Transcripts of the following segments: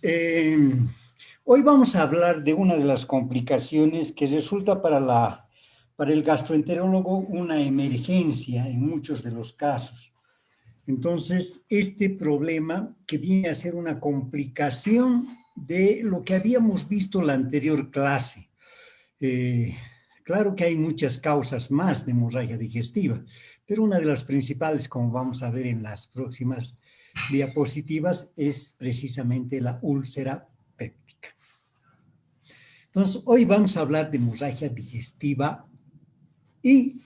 Eh, Hoy vamos a hablar de una de las complicaciones que resulta para el gastroenterólogo una emergencia en muchos de los casos. Entonces, este problema que viene a ser una complicación de lo que habíamos visto en la anterior clase. Eh, claro que hay muchas causas más de hemorragia digestiva, pero una de las principales, como vamos a ver en las próximas diapositivas, es precisamente la úlcera péptica. Entonces, hoy vamos a hablar de hemorragia digestiva y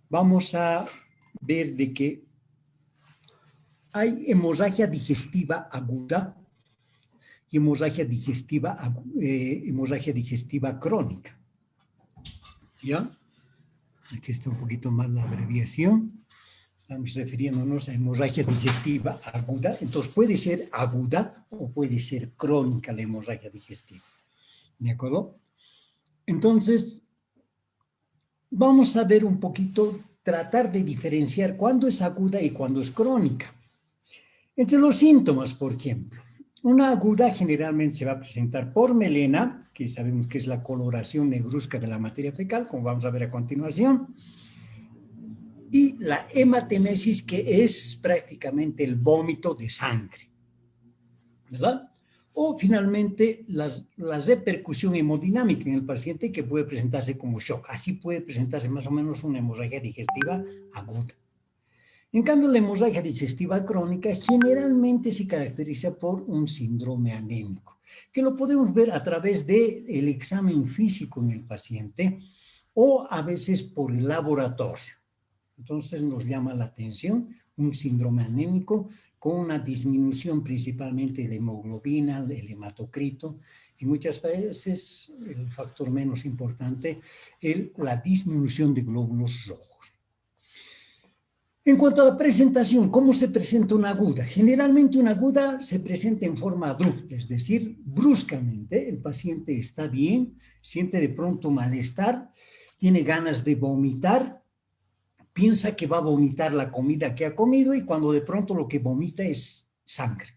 vamos a ver de que hay hemorragia digestiva aguda y hemorragia digestiva crónica. ¿Ya? Aquí está un poquito más la abreviación. Estamos refiriéndonos a hemorragia digestiva aguda. Entonces, puede ser aguda o puede ser crónica la hemorragia digestiva. ¿De acuerdo? Entonces, vamos a ver un poquito, tratar de diferenciar cuándo es aguda y cuándo es crónica. Entre los síntomas, por ejemplo, una aguda generalmente se va a presentar por melena, que sabemos que es la coloración negruzca de la materia fecal, como vamos a ver a continuación, y la hematemesis, que es prácticamente el vómito de sangre, ¿verdad? O finalmente la repercusión hemodinámica en el paciente, que puede presentarse como shock. Así puede presentarse más o menos una hemorragia digestiva aguda. En cambio, la hemorragia digestiva crónica generalmente se caracteriza por un síndrome anémico, que lo podemos ver a través del examen físico en el paciente o a veces por el laboratorio. Entonces nos llama la atención un síndrome anémico con una disminución principalmente de la hemoglobina, el hematocrito, y muchas veces el factor menos importante, la disminución de glóbulos rojos. En cuanto a la presentación, ¿cómo se presenta una aguda? Generalmente una aguda se presenta en forma abrupta, es decir, bruscamente el paciente está bien, siente de pronto malestar, tiene ganas de vomitar, piensa que va a vomitar la comida que ha comido y cuando de pronto lo que vomita es sangre.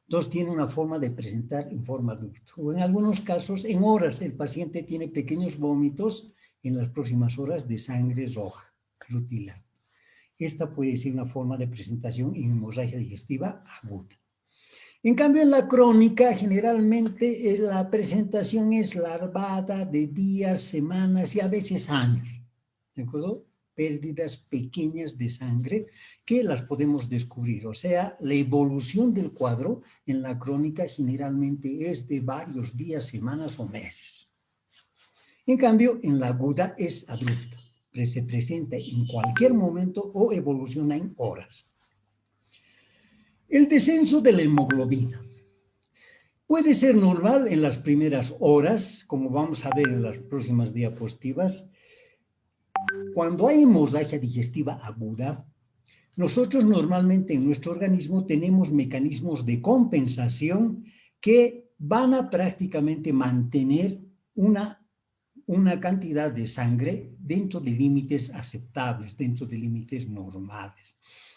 Entonces tiene una forma de presentar en forma abrupta. O en algunos casos, en horas, el paciente tiene pequeños vómitos en las próximas horas de sangre roja, rutilante. Esta puede ser una forma de presentación en hemorragia digestiva aguda. En cambio, en la crónica, generalmente la presentación es larvada de días, semanas y a veces años. ¿De acuerdo? Pérdidas pequeñas de sangre que las podemos descubrir. O sea, la evolución del cuadro en la crónica generalmente es de varios días, semanas o meses. En cambio, en la aguda es abrupta. Se presenta en cualquier momento o evoluciona en horas. El descenso de la hemoglobina puede ser normal en las primeras horas, como vamos a ver en las próximas diapositivas. Cuando hay hemorragia digestiva aguda, nosotros normalmente en nuestro organismo tenemos mecanismos de compensación que van a prácticamente mantener una cantidad de sangre dentro de límites aceptables, dentro de límites normales.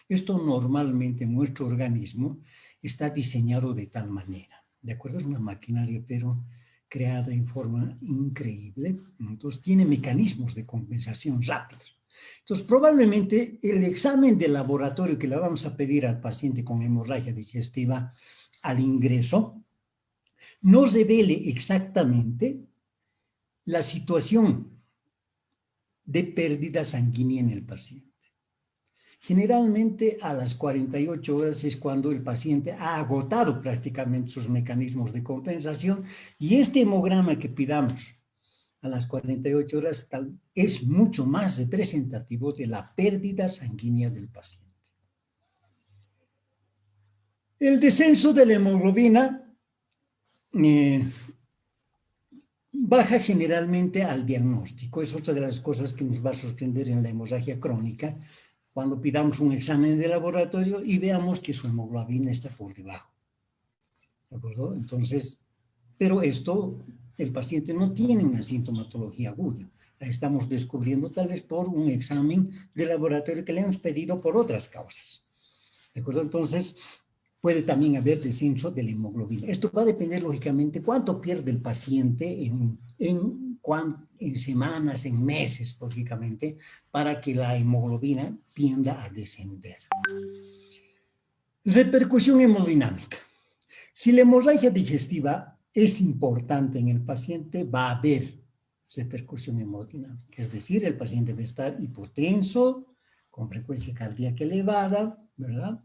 Esto normalmente en nuestro organismo está diseñado de tal manera, ¿de acuerdo? Es una maquinaria, pero creada en forma increíble. Entonces tiene mecanismos de compensación rápidos. Entonces probablemente el examen de laboratorio que le vamos a pedir al paciente con hemorragia digestiva al ingreso nos revele exactamente la situación de pérdida sanguínea en el paciente. Generalmente a las 48 horas es cuando el paciente ha agotado prácticamente sus mecanismos de compensación y este hemograma que pidamos a las 48 horas es mucho más representativo de la pérdida sanguínea del paciente. El descenso de la hemoglobina baja generalmente al diagnóstico. Es otra de las cosas que nos va a sorprender en la hemorragia crónica, cuando pidamos un examen de laboratorio y veamos que su hemoglobina está por debajo. ¿De acuerdo? Entonces, pero esto, el paciente no tiene una sintomatología aguda. La estamos descubriendo tal vez por un examen de laboratorio que le hemos pedido por otras causas. ¿De acuerdo? Entonces, puede también haber descenso de la hemoglobina. Esto va a depender, lógicamente, cuánto pierde el paciente en semanas, en meses, lógicamente, para que la hemoglobina tienda a descender. Repercusión hemodinámica. Si la hemorragia digestiva es importante en el paciente, va a haber repercusión hemodinámica. Es decir, el paciente va a estar hipotenso, con frecuencia cardíaca elevada, ¿verdad?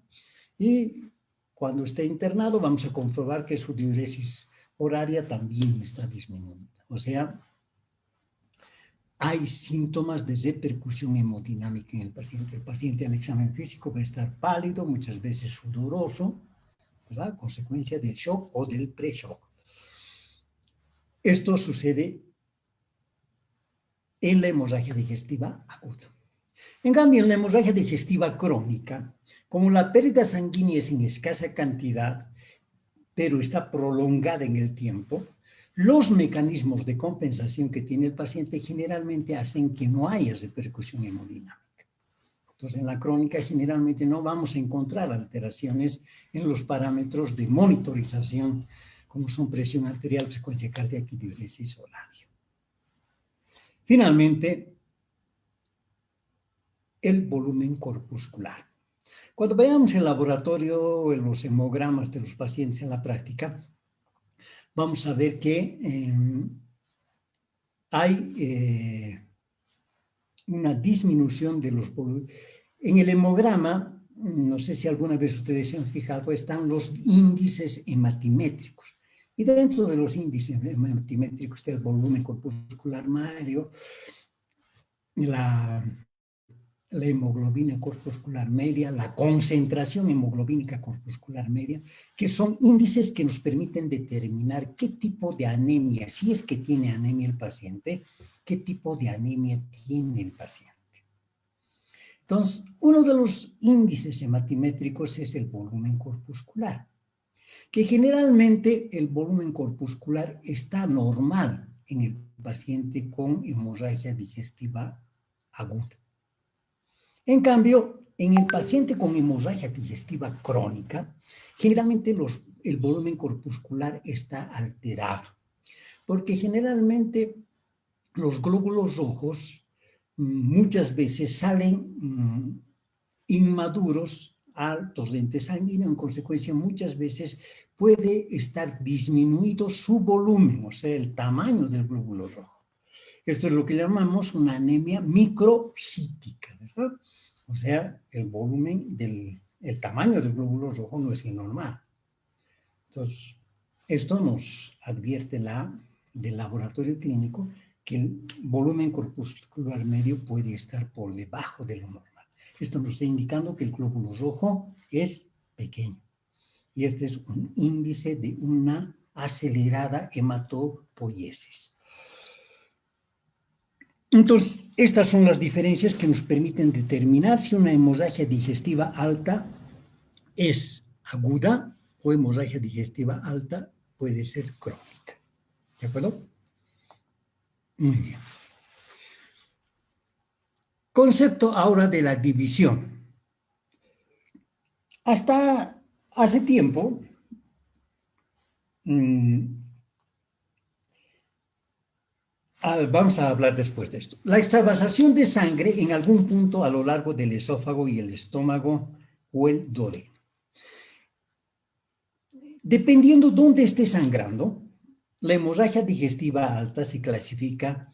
Y cuando esté internado vamos a comprobar que su diuresis horaria también está disminuida. O sea, hay síntomas de repercusión hemodinámica en el paciente. El paciente al examen físico va a estar pálido, muchas veces sudoroso, ¿verdad? Consecuencia del shock o del pre-shock. Esto sucede en la hemorragia digestiva aguda. En cambio, en la hemorragia digestiva crónica, como la pérdida sanguínea es en escasa cantidad, pero está prolongada en el tiempo, los mecanismos de compensación que tiene el paciente generalmente hacen que no haya repercusión hemodinámica. Entonces, en la crónica generalmente no vamos a encontrar alteraciones en los parámetros de monitorización, como son presión arterial, frecuencia cardíaca y diuresis horaria. Finalmente, el volumen corpuscular. Cuando veamos el laboratorio, en los hemogramas de los pacientes en la práctica, vamos a ver que hay una disminución de los volúmenes. En el hemograma, no sé si alguna vez ustedes se han fijado, están los índices hematimétricos. Y dentro de los índices hematimétricos está el volumen corpuscular medio, la hemoglobina corpuscular media, la concentración hemoglobínica corpuscular media, que son índices que nos permiten determinar qué tipo de anemia, si es que tiene anemia el paciente, qué tipo de anemia tiene el paciente. Entonces, uno de los índices hematimétricos es el volumen corpuscular, que generalmente el volumen corpuscular está normal en el paciente con hemorragia digestiva aguda. En cambio, en el paciente con hemorragia digestiva crónica, generalmente el volumen corpuscular está alterado, porque generalmente los glóbulos rojos muchas veces salen inmaduros al torrente sanguíneo, en consecuencia muchas veces puede estar disminuido su volumen, o sea, el tamaño del glóbulo rojo. Esto es lo que llamamos una anemia microcítica, ¿verdad? O sea, el volumen el tamaño del glóbulo rojo no es el normal. Entonces, esto nos advierte del laboratorio clínico que el volumen corpuscular medio puede estar por debajo de lo normal. Esto nos está indicando que el glóbulo rojo es pequeño. Y este es un índice de una acelerada hematopoiesis. Entonces, estas son las diferencias que nos permiten determinar si una hemorragia digestiva alta es aguda o hemorragia digestiva alta puede ser crónica. ¿De acuerdo? Muy bien. Concepto ahora de la división. Hasta hace tiempo, vamos a hablar después de esto. La extravasación de sangre en algún punto a lo largo del esófago y el estómago o el duodeno. Dependiendo dónde esté sangrando, la hemorragia digestiva alta se clasifica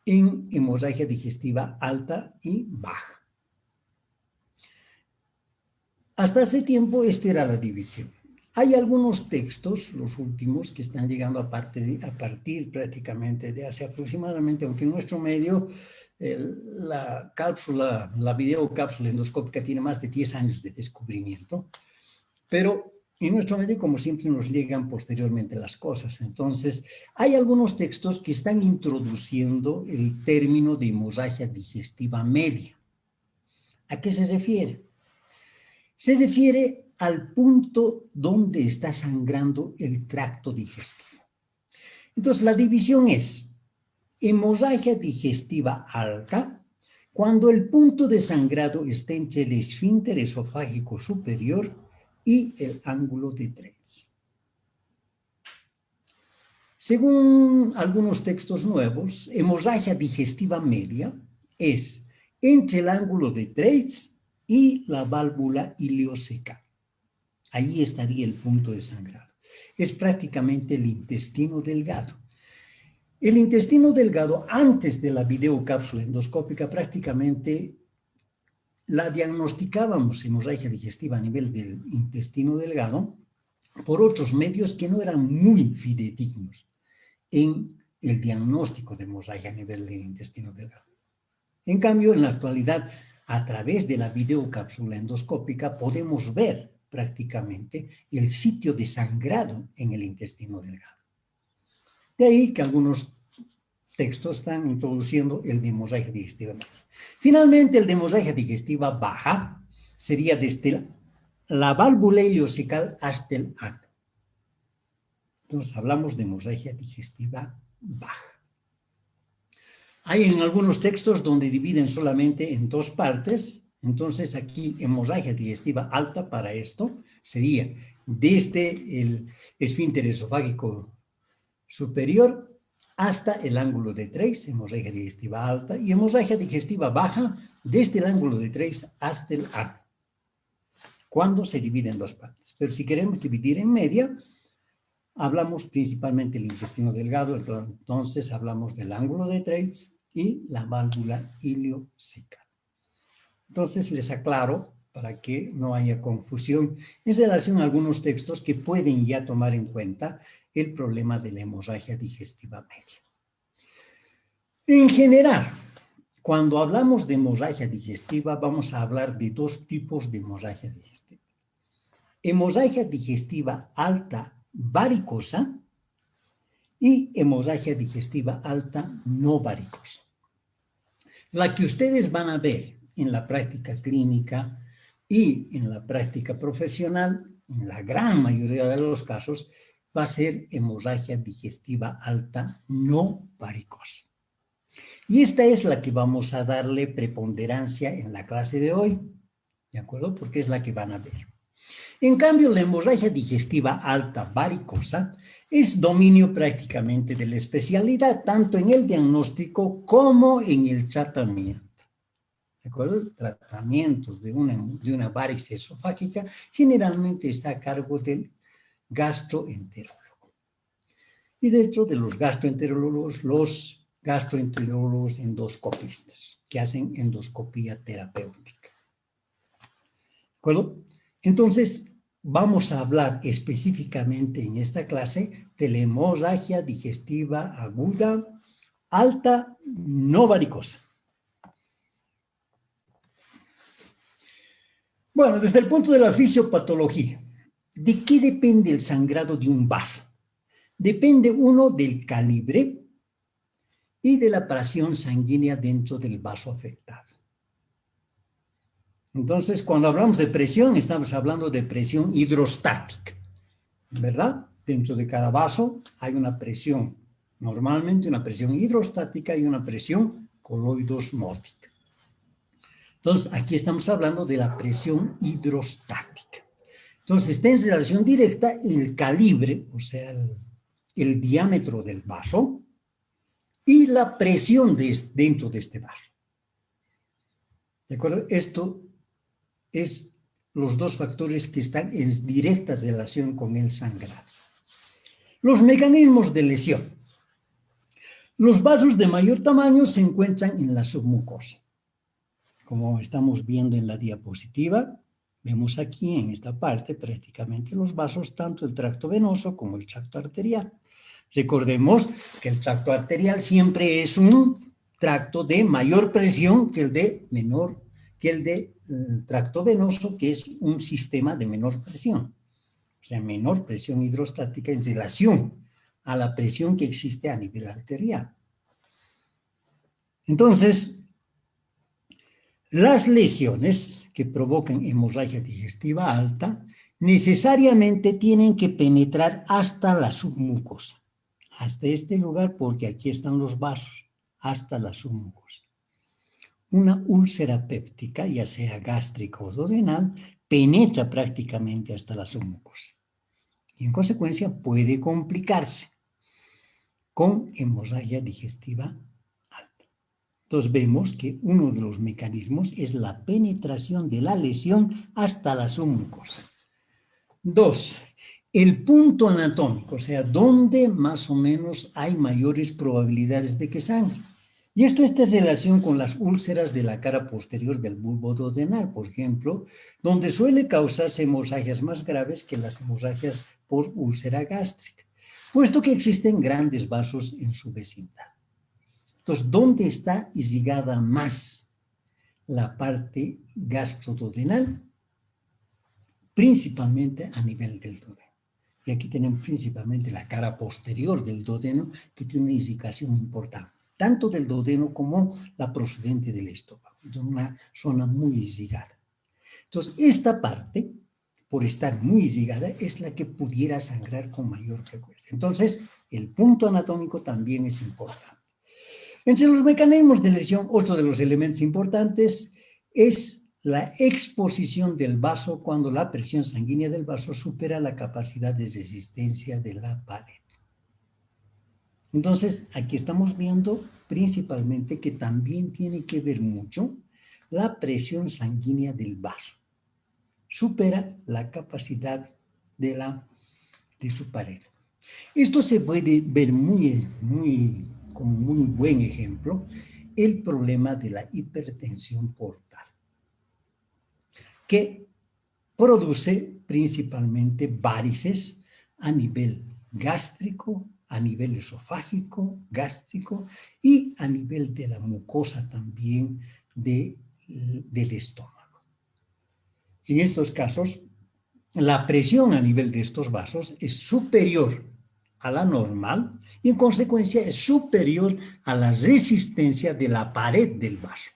en hemorragia digestiva alta y baja. Hasta hace tiempo esta era la división. Hay algunos textos, los últimos, que están llegando a partir prácticamente de hace aproximadamente, aunque en nuestro medio, la videocápsula endoscópica tiene más de 10 años de descubrimiento, pero en nuestro medio, como siempre, nos llegan posteriormente las cosas. Entonces, hay algunos textos que están introduciendo el término de hemorragia digestiva media. ¿A qué se refiere? Se refiere al punto donde está sangrando el tracto digestivo. Entonces, la división es hemorragia digestiva alta cuando el punto de sangrado está entre el esfínter esofágico superior y el ángulo de 3. Según algunos textos nuevos, hemorragia digestiva media es entre el ángulo de 3 y la válvula ileocecal. Ahí estaría el punto de sangrado. Es prácticamente el intestino delgado. El intestino delgado, antes de la videocápsula endoscópica, prácticamente la diagnosticábamos hemorragia digestiva a nivel del intestino delgado por otros medios que no eran muy fidedignos en el diagnóstico de hemorragia a nivel del intestino delgado. En cambio, en la actualidad, a través de la videocápsula endoscópica, podemos ver prácticamente el sitio de sangrado en el intestino delgado. De ahí que algunos textos están introduciendo el de hemorragia digestiva media. Finalmente, el de hemorragia digestiva baja sería desde la válvula ileocecal hasta el ano. Entonces, hablamos de hemorragia digestiva baja. Hay en algunos textos donde dividen solamente en dos partes. Entonces, aquí hemorragia digestiva alta para esto sería desde el esfínter esofágico superior hasta el ángulo de 3, hemorragia digestiva alta, y hemorragia digestiva baja desde el ángulo de 3 hasta el ano, cuando se divide en dos partes. Pero si queremos dividir en media, hablamos principalmente del intestino delgado, entonces hablamos del ángulo de 3 y la válvula ileocecal. Entonces les aclaro para que no haya confusión en relación a algunos textos que pueden ya tomar en cuenta el problema de la hemorragia digestiva media. En general, cuando hablamos de hemorragia digestiva, vamos a hablar de dos tipos de hemorragia digestiva. Hemorragia digestiva alta varicosa y hemorragia digestiva alta no varicosa. La que ustedes van a ver en la práctica clínica y en la práctica profesional, en la gran mayoría de los casos, va a ser hemorragia digestiva alta no varicosa. Y esta es la que vamos a darle preponderancia en la clase de hoy, ¿de acuerdo? Porque es la que van a ver. En cambio, la hemorragia digestiva alta varicosa es dominio prácticamente de la especialidad, tanto en el diagnóstico como en el tratamiento. ¿De acuerdo? El tratamiento de una varice esofágica generalmente está a cargo del gastroenterólogo. Y dentro de los gastroenterólogos endoscopistas, que hacen endoscopía terapéutica. ¿De acuerdo? Entonces, vamos a hablar específicamente en esta clase de la hemorragia digestiva aguda, alta, no varicosa. Bueno, desde el punto de la fisiopatología, ¿de qué depende el sangrado de un vaso? Depende uno del calibre y de la presión sanguínea dentro del vaso afectado. Entonces, cuando hablamos de presión, estamos hablando de presión hidrostática, ¿verdad? Dentro de cada vaso hay una presión, normalmente una presión hidrostática y una presión coloidosmótica. Entonces, aquí estamos hablando de la presión hidrostática. Entonces, está en relación directa el calibre, o sea, el diámetro del vaso y la presión dentro de este vaso. ¿De acuerdo? Esto es los dos factores que están en directa relación con el sangrado. Los mecanismos de lesión. Los vasos de mayor tamaño se encuentran en la submucosa. Como estamos viendo en la diapositiva, vemos aquí en esta parte prácticamente los vasos, tanto el tracto venoso como el tracto arterial. Recordemos que el tracto arterial siempre es un tracto de mayor presión que el de tracto venoso, que es un sistema de menor presión. O sea, menor presión hidrostática en relación a la presión que existe a nivel arterial. Entonces, las lesiones que provocan hemorragia digestiva alta necesariamente tienen que penetrar hasta la submucosa, hasta este lugar, porque aquí están los vasos, hasta la submucosa. Una úlcera péptica, ya sea gástrica o duodenal, penetra prácticamente hasta la submucosa. Y en consecuencia puede complicarse con hemorragia digestiva alta. Entonces vemos que uno de los mecanismos es la penetración de la lesión hasta la submucosa. 2. El punto anatómico, o sea, dónde más o menos hay mayores probabilidades de que sangre. Y esto está en relación con las úlceras de la cara posterior del bulbo duodenal, por ejemplo, donde suele causarse hemorragias más graves que las hemorragias por úlcera gástrica, puesto que existen grandes vasos en su vecindad. Entonces, ¿dónde está irrigada más la parte gastroduodenal? Principalmente a nivel del duodeno. Y aquí tenemos principalmente la cara posterior del duodeno, que tiene una irrigación importante, tanto del duodeno como la procedente del estómago. Entonces, una zona muy irrigada. Entonces, esta parte, por estar muy irrigada, es la que pudiera sangrar con mayor frecuencia. Entonces, el punto anatómico también es importante. Entre los mecanismos de lesión, otro de los elementos importantes es la exposición del vaso cuando la presión sanguínea del vaso supera la capacidad de resistencia de la pared. Entonces, aquí estamos viendo principalmente que también tiene que ver mucho la presión sanguínea del vaso. Supera la capacidad de su pared. Esto se puede ver como muy buen ejemplo, el problema de la hipertensión portal, que produce principalmente varices a nivel gástrico, a nivel esofágico, gástrico y a nivel de la mucosa también del estómago. En estos casos, la presión a nivel de estos vasos es superior a la normal y en consecuencia es superior a la resistencia de la pared del vaso.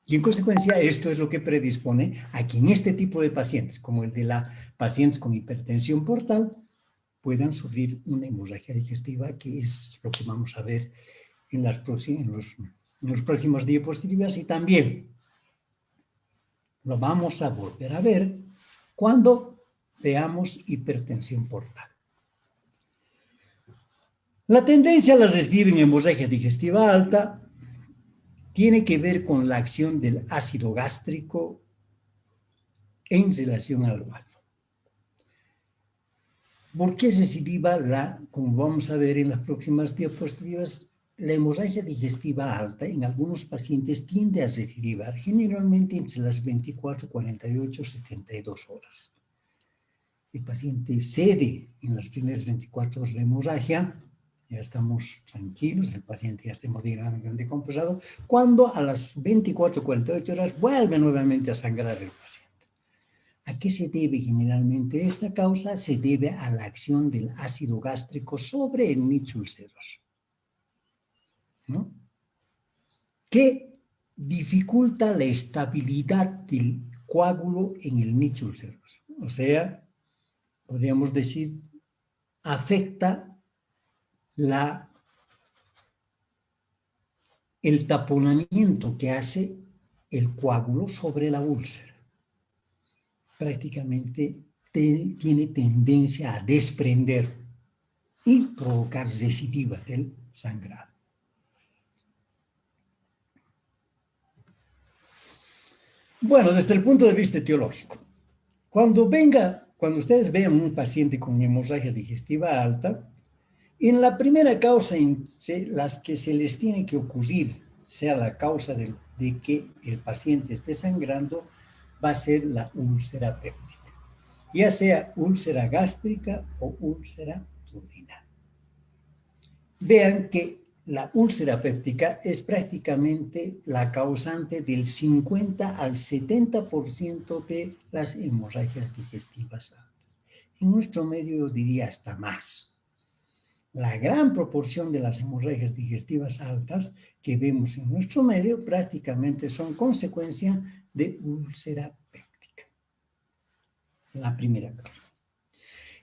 Y en consecuencia esto es lo que predispone a que en este tipo de pacientes, como el de los pacientes con hipertensión portal, puedan sufrir una hemorragia digestiva, que es lo que vamos a ver en los próximos diapositivas, y también lo vamos a volver a ver cuando veamos hipertensión portal. La tendencia a la recidiva en hemorragia digestiva alta tiene que ver con la acción del ácido gástrico en relación al olfato. ¿Por qué recidiva como vamos a ver en las próximas diapositivas, la hemorragia digestiva alta en algunos pacientes tiende a recidivar generalmente entre las 24, 48, 72 horas? El paciente cede en las primeras 24 horas la hemorragia, ya estamos tranquilos, el paciente ya está hemodinámicamente decompensado, cuando a las 24, 48 horas vuelve nuevamente a sangrar el paciente. ¿A qué se debe generalmente esta causa? Se debe a la acción del ácido gástrico sobre el nicho ulceroso, ¿no? Que dificulta la estabilidad del coágulo en el nicho ulceroso. O sea, podríamos decir, afecta el taponamiento que hace el coágulo sobre la úlcera. Prácticamente tiene tendencia a desprender y provocar recidiva del sangrado. Bueno, desde el punto de vista etiológico, cuando ustedes vean un paciente con hemorragia digestiva alta, en la primera causa entre las que se les tiene que ocurrir, sea la causa de que el paciente esté sangrando, va a ser la úlcera péptica, ya sea úlcera gástrica o úlcera duodenal. Vean que la úlcera péptica es prácticamente la causante del 50 al 70% de las hemorragias digestivas altas. En nuestro medio yo diría hasta más. La gran proporción de las hemorragias digestivas altas que vemos en nuestro medio prácticamente son consecuencia de úlcera péptica. La primera causa.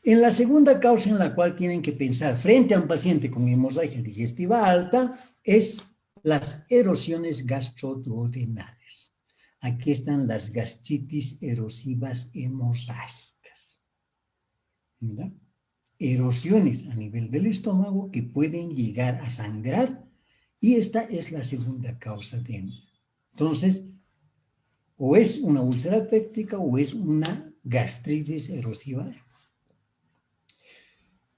En la segunda causa en la cual tienen que pensar frente a un paciente con hemorragia digestiva alta es las erosiones gastroduodenales. Aquí están las gastritis erosivas hemorrágicas, ¿verdad? Erosiones a nivel del estómago que pueden llegar a sangrar, y esta es la segunda causa de hernia. Entonces, o es una úlcera péptica o es una gastritis erosiva.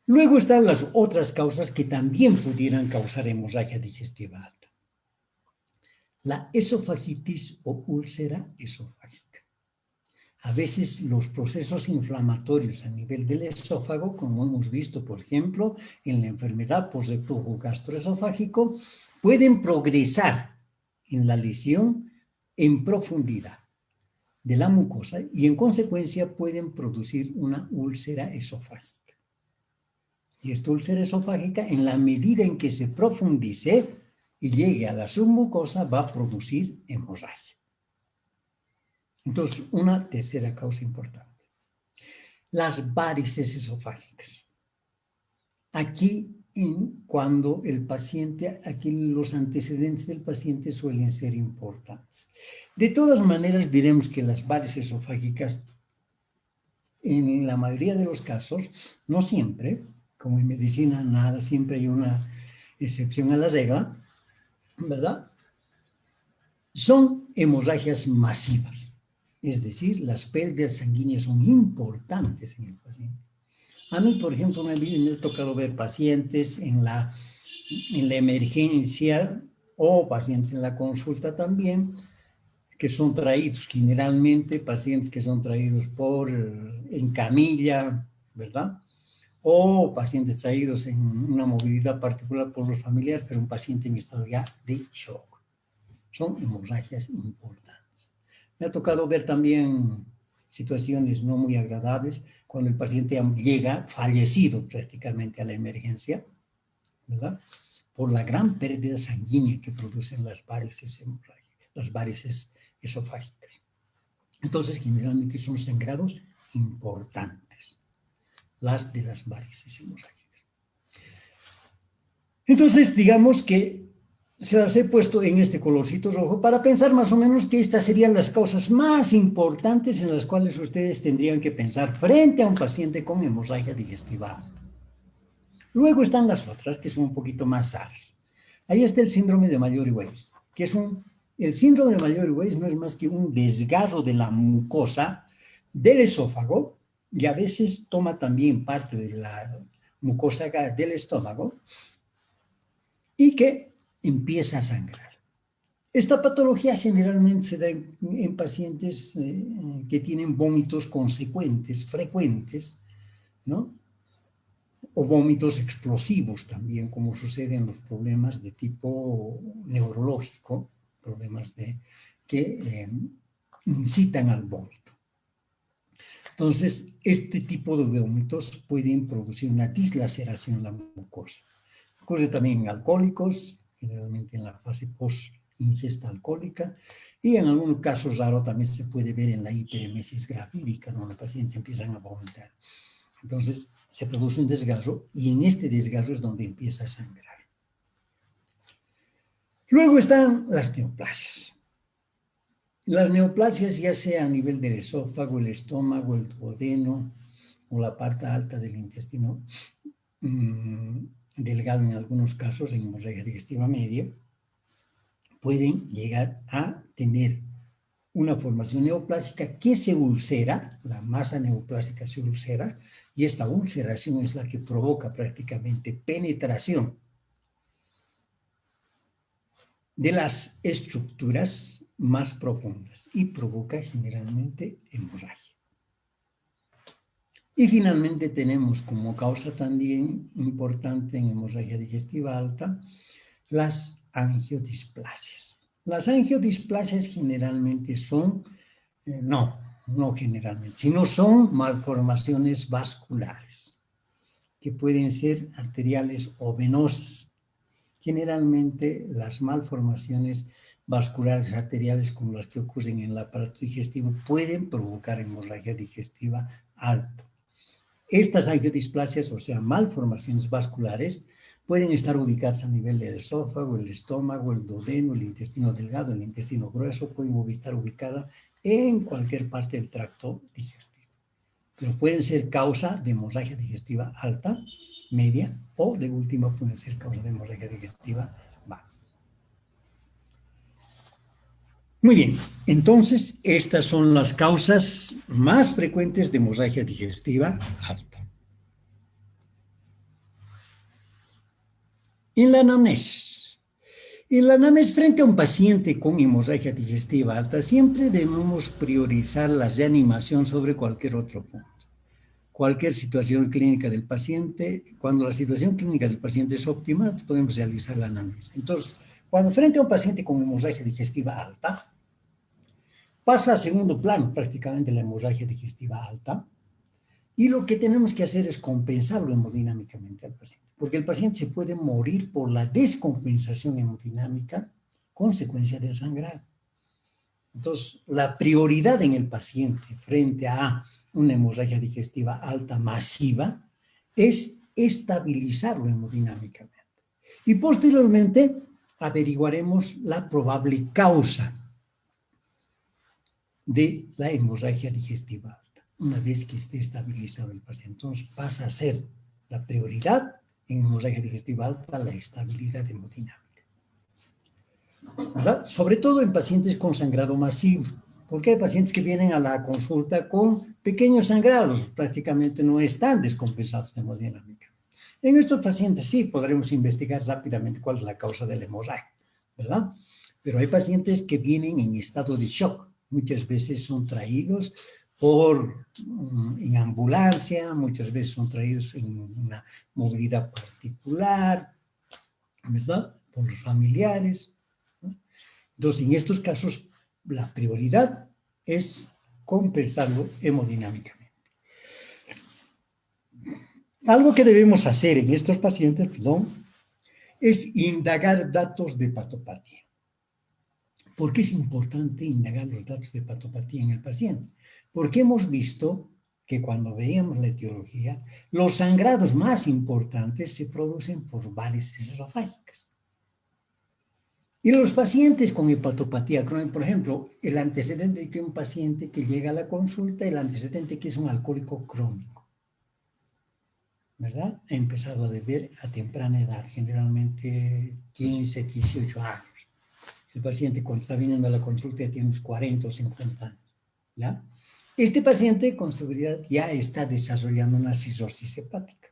Luego están las otras causas que también pudieran causar hemorragia digestiva alta. La esofagitis o úlcera esofágica. A veces los procesos inflamatorios a nivel del esófago, como hemos visto, por ejemplo, en la enfermedad por reflujo gastroesofágico, pueden progresar en la lesión en profundidad de la mucosa y en consecuencia pueden producir una úlcera esofágica. Y esta úlcera esofágica, en la medida en que se profundice y llegue a la submucosa, va a producir hemorragia. Entonces, una tercera causa importante. Las varices esofágicas. Aquí, cuando el paciente, aquí los antecedentes del paciente suelen ser importantes. De todas maneras, diremos que las varices esofágicas, en la mayoría de los casos, no siempre, como en medicina nada, siempre hay una excepción a la regla, ¿verdad? Son hemorragias masivas, es decir, las pérdidas sanguíneas son importantes en el paciente. A mí, por ejemplo, me ha tocado ver pacientes en la emergencia o pacientes en la consulta también, que son traídos, generalmente pacientes que son traídos en camilla, ¿verdad? O pacientes traídos en una movilidad particular por los familiares, pero un paciente en estado ya de shock. Son hemorragias importantes. Me ha tocado ver también situaciones no muy agradables cuando el paciente llega fallecido prácticamente a la emergencia, ¿verdad? Por la gran pérdida sanguínea que producen las varices hemorrágicas, las varices esofágicas. Entonces, generalmente son sangrados importantes, las de las varices hemorrágicas. Entonces, digamos que se las he puesto en este colorcito rojo para pensar más o menos que estas serían las causas más importantes en las cuales ustedes tendrían que pensar frente a un paciente con hemorragia digestiva. Luego están las otras que son un poquito más raras. Ahí está el síndrome de Mallory-Weiss, que es el síndrome de Mallory-Weiss no es más que un desgarro de la mucosa del esófago, y a veces toma también parte de la mucosa del estómago, y que empieza a sangrar. Esta patología generalmente se da en pacientes que tienen vómitos consecuentes, frecuentes, ¿no? O vómitos explosivos también, como sucede en los problemas de tipo neurológico, problemas que incitan al vómito. Entonces, este tipo de vómitos pueden producir una dislaceración en la mucosa. Ocurre también en alcohólicos, generalmente en la fase post-ingesta alcohólica, y en algunos casos raros también se puede ver en la hiperemesis gravídica, donde los pacientes empiezan a vomitar. Entonces, se produce un desgarro y en este desgarro es donde empieza a sangrar. Luego están las neoplasias. Las neoplasias, ya sea a nivel del esófago, el estómago, el duodeno o la parte alta del intestino delgado en algunos casos, en hemorragia digestiva media, pueden llegar a tener una formación neoplásica que se ulcera, la masa neoplásica se ulcera, y esta ulceración es la que provoca prácticamente penetración de las estructuras más profundas y provoca generalmente hemorragia. Y finalmente tenemos como causa también importante en hemorragia digestiva alta las angiodisplasias. Las angiodisplasias generalmente son, no generalmente, sino son malformaciones vasculares que pueden ser arteriales o venosas. Generalmente las malformaciones vasculares arteriales como las que ocurren en el aparato digestivo pueden provocar hemorragia digestiva alta. Estas angiodisplasias, o sea, malformaciones vasculares, Pueden estar ubicadas a nivel del esófago, el estómago, el duodeno, el intestino delgado, el intestino grueso, pueden estar ubicadas en cualquier parte del tracto digestivo. Pero pueden ser causa de hemorragia digestiva alta, media, o de última pueden ser causa de hemorragia digestiva baja. Muy bien, entonces estas son las causas más frecuentes de hemorragia digestiva alta. En la anamnesis. En la anamnesis, frente a un paciente con hemorragia digestiva alta, siempre debemos priorizar la reanimación sobre cualquier otro punto. Cualquier situación clínica del paciente, cuando la situación clínica del paciente es óptima, podemos realizar la anamnesis. Entonces, cuando frente a un paciente con hemorragia digestiva alta, pasa a segundo plano prácticamente la hemorragia digestiva alta, y lo que tenemos que hacer es compensarlo hemodinámicamente al paciente, porque el paciente se puede morir por la descompensación hemodinámica consecuencia del sangrado. Entonces, la prioridad en el paciente frente a una hemorragia digestiva alta masiva es estabilizarlo hemodinámicamente. Y posteriormente averiguaremos la probable causa de la hemorragia digestiva alta, una vez que esté estabilizado el paciente. Entonces pasa a ser la prioridad en hemorragia digestiva alta la estabilidad hemodinámica, ¿verdad? Sobre todo en pacientes con sangrado masivo, porque hay pacientes que vienen a la consulta con pequeños sangrados, prácticamente no están descompensados hemodinámicamente. En estos pacientes sí podremos investigar rápidamente cuál es la causa de la hemorragia, ¿verdad? Pero hay pacientes que vienen en estado de shock. Muchas veces son traídos en ambulancia, muchas veces son traídos en una movilidad particular, ¿verdad? Por los familiares, ¿no? Entonces, en estos casos, la prioridad es compensarlo hemodinámicamente. Algo que debemos hacer en estos pacientes, es indagar datos de patopatía. ¿Por qué es importante indagar los datos de patopatía en el paciente? Porque hemos visto que cuando veíamos la etiología, los sangrados más importantes se producen por varices esofágicas. Y los pacientes con hepatopatía crónica, por ejemplo, el antecedente de que un paciente que llega a la consulta, el antecedente que es un alcohólico crónico, ¿verdad? Ha empezado a beber a temprana edad, generalmente 15, 18 años. El paciente cuando está viniendo a la consulta ya tiene unos 40 o 50 años, ¿ya? Este paciente con seguridad ya está desarrollando una cirrosis hepática.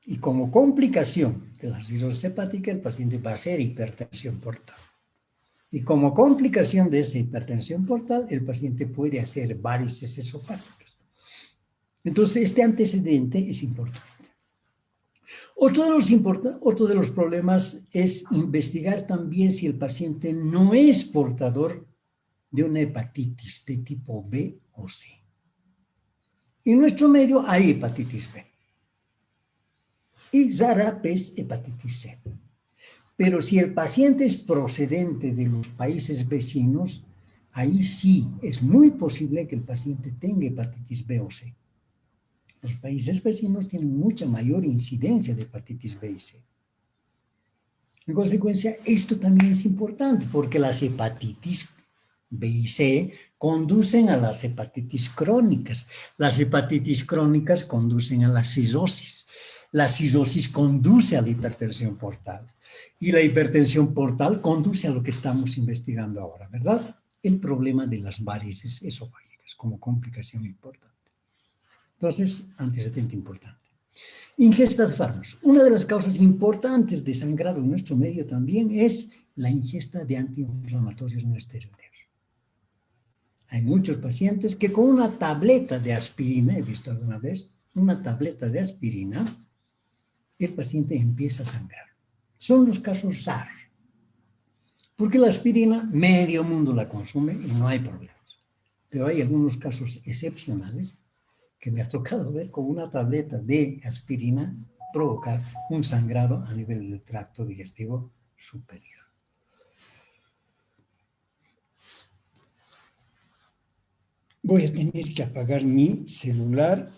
Y como complicación de la cirrosis hepática, el paciente va a hacer hipertensión portal. Y como complicación de esa hipertensión portal, el paciente puede hacer varices esofágicas. Entonces, este antecedente es importante. Otro de los problemas es investigar también si el paciente no es portador de una hepatitis de tipo B o C. En nuestro medio hay hepatitis B y rara vez hepatitis C. Pero si el paciente es procedente de los países vecinos, ahí sí es muy posible que el paciente tenga hepatitis B o C. Los países vecinos tienen mucha mayor incidencia de hepatitis B y C. En consecuencia, esto también es importante porque las hepatitis B y C conducen a las hepatitis crónicas. Las hepatitis crónicas conducen a la cirrosis. La cirrosis conduce a la hipertensión portal. Y la hipertensión portal conduce a lo que estamos investigando ahora, ¿verdad? El problema de las varices esofágicas como complicación importante. Entonces, antecedente importante. Ingesta de fármacos. Una de las causas importantes de sangrado en nuestro medio también es la ingesta de antiinflamatorios no esteroideos. Hay muchos pacientes que con una tableta de aspirina, he visto alguna vez, una tableta de aspirina, el paciente empieza a sangrar. Son los casos raros. Porque la aspirina, medio mundo la consume y no hay problemas. Pero hay algunos casos excepcionales que me ha tocado ver con una tableta de aspirina provocar un sangrado a nivel del tracto digestivo superior. Voy a tener que apagar mi celular.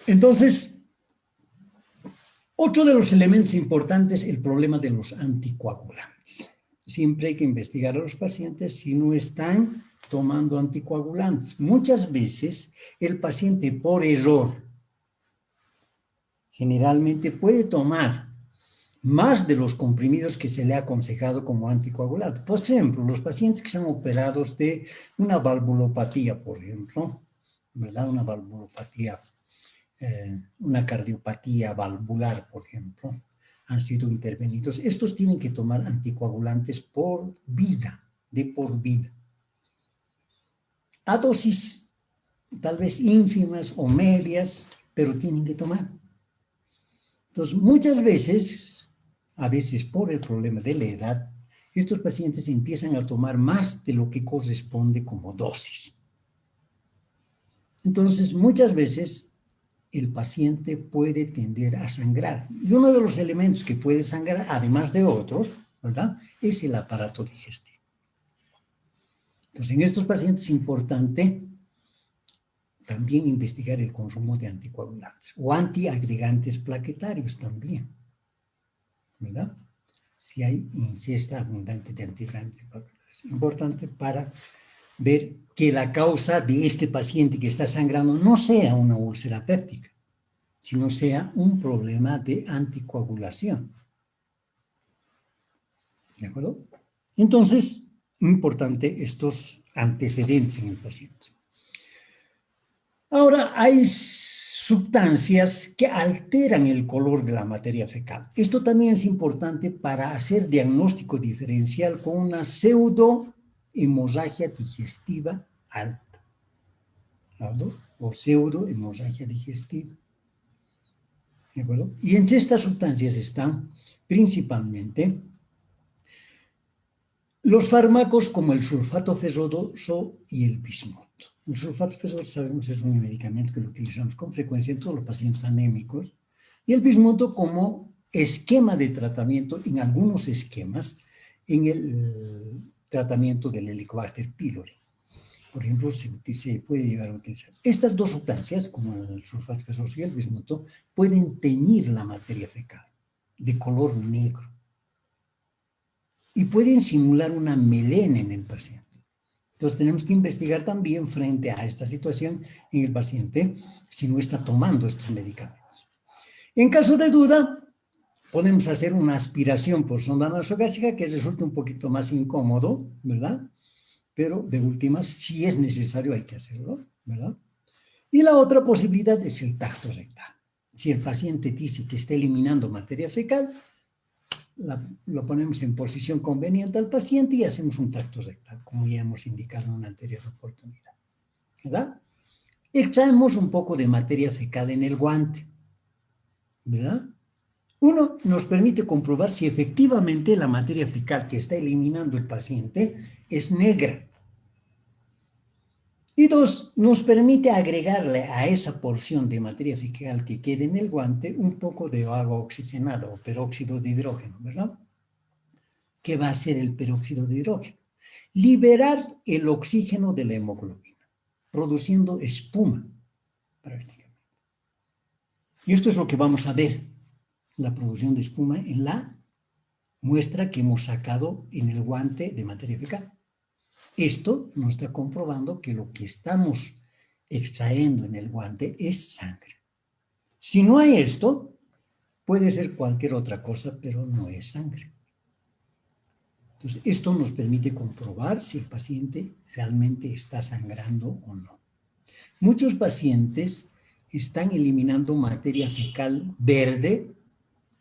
Entonces, otro de los elementos importantes es el problema de los anticoagulantes. Siempre hay que investigar a los pacientes si no están tomando anticoagulantes. Muchas veces el paciente por error generalmente puede tomar más de los comprimidos que se le ha aconsejado como anticoagulante. Por ejemplo, los pacientes que son operados de una valvulopatía, por ejemplo, ¿verdad? Una valvulopatía, una cardiopatía valvular, por ejemplo, han sido intervenidos. Estos tienen que tomar anticoagulantes por vida, de por vida. A dosis tal vez ínfimas o medias, pero tienen que tomar. Entonces, muchas veces, a veces por el problema de la edad, estos pacientes empiezan a tomar más de lo que corresponde como dosis. Entonces, muchas veces el paciente puede tender a sangrar. Y uno de los elementos que puede sangrar, además de otros, ¿verdad?, es el aparato digestivo. Entonces, en estos pacientes es importante también investigar el consumo de anticoagulantes o antiagregantes plaquetarios también, ¿verdad? Si hay ingesta abundante de antiagregantes plaquetarios. Es importante para ver que la causa de este paciente que está sangrando no sea una úlcera péptica, sino sea un problema de anticoagulación. ¿De acuerdo? Entonces, importante estos antecedentes en el paciente. Ahora, hay sustancias que alteran el color de la materia fecal. Esto también es importante para hacer diagnóstico diferencial con una pseudohemorragia digestiva alta, ¿no?, o pseudohemorragia digestiva. ¿De acuerdo? Y entre estas sustancias están principalmente los fármacos como el sulfato ferroso y el bismuto. El sulfato ferroso, sabemos, es un medicamento que lo utilizamos con frecuencia en todos los pacientes anémicos, y el bismuto como esquema de tratamiento, en algunos esquemas, en el tratamiento del Helicobacter pylori. Por ejemplo, se puede llegar a utilizar. Estas dos sustancias, como el sulfato ferroso y el bismuto, pueden teñir la materia fecal de color negro y pueden simular una melena en el paciente. Entonces, tenemos que investigar también frente a esta situación en el paciente si no está tomando estos medicamentos. En caso de duda, podemos hacer una aspiración por sonda nasogástrica que resulta un poquito más incómodo, ¿verdad? Pero de últimas, si es necesario, hay que hacerlo, ¿verdad? Y la otra posibilidad es el tacto rectal. Si el paciente dice que está eliminando materia fecal, lo ponemos en posición conveniente al paciente y hacemos un tacto rectal, como ya hemos indicado en una anterior oportunidad, ¿verdad? Extraemos un poco de materia fecal en el guante, ¿verdad? Uno, nos permite comprobar si efectivamente la materia fecal que está eliminando el paciente es negra. Y dos, nos permite agregarle a esa porción de materia fecal que quede en el guante un poco de agua oxigenada o peróxido de hidrógeno, ¿verdad? ¿Qué va a hacer el peróxido de hidrógeno? Liberar el oxígeno de la hemoglobina, produciendo espuma, prácticamente. Y esto es lo que vamos a ver, la producción de espuma en la muestra que hemos sacado en el guante de materia fecal. Esto nos está comprobando que lo que estamos extrayendo en el guante es sangre. Si no hay esto, puede ser cualquier otra cosa, pero no es sangre. Entonces, esto nos permite comprobar si el paciente realmente está sangrando o no. Muchos pacientes están eliminando materia fecal verde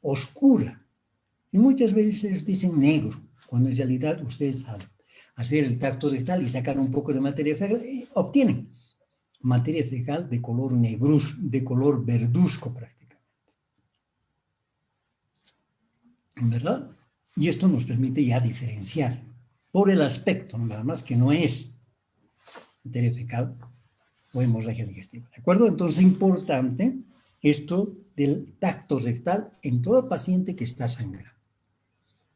oscura y muchas veces ellos dicen negro, cuando en realidad ustedes al hacer el tacto rectal y sacar un poco de materia fecal, obtienen materia fecal de color negruz, de color verduzco prácticamente. ¿Verdad? Y esto nos permite ya diferenciar por el aspecto, nada más, que no es materia fecal o hemorragia digestiva. ¿De acuerdo? Entonces, es importante esto del tacto rectal en todo paciente que está sangrando.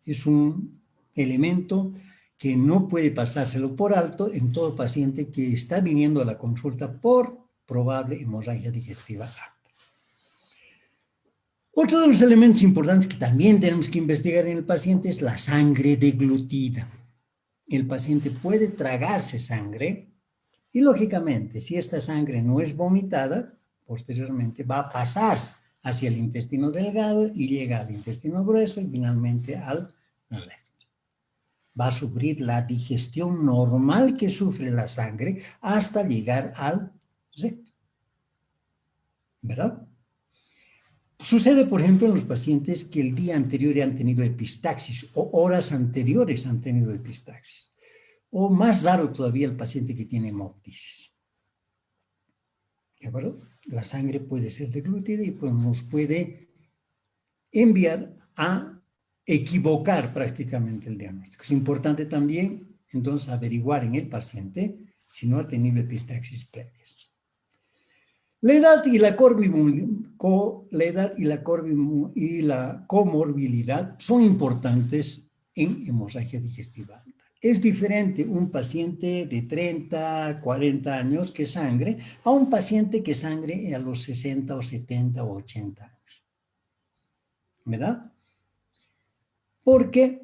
Es un elemento que no puede pasárselo por alto en todo paciente que está viniendo a la consulta por probable hemorragia digestiva alta. Otro de los elementos importantes que también tenemos que investigar en el paciente es la sangre deglutida. El paciente puede tragarse sangre y, lógicamente, si esta sangre no es vomitada, posteriormente va a pasar hacia el intestino delgado y llega al intestino grueso y finalmente al recto. Va a sufrir la digestión normal que sufre la sangre hasta llegar al recto. ¿Verdad? Sucede, por ejemplo, en los pacientes que el día anterior han tenido epistaxis o horas anteriores han tenido epistaxis. O más raro todavía el paciente que tiene hemoptisis. ¿De acuerdo? La sangre puede ser deglutida y pues nos puede enviar a equivocar prácticamente el diagnóstico. Es importante también, entonces, averiguar en el paciente si no ha tenido epistaxis previas. La edad y la comorbilidad son importantes en hemorragia digestiva alta. Es diferente un paciente de 30, 40 años que sangre a un paciente que sangre a los 60 o 70 o 80 años. ¿Verdad? Porque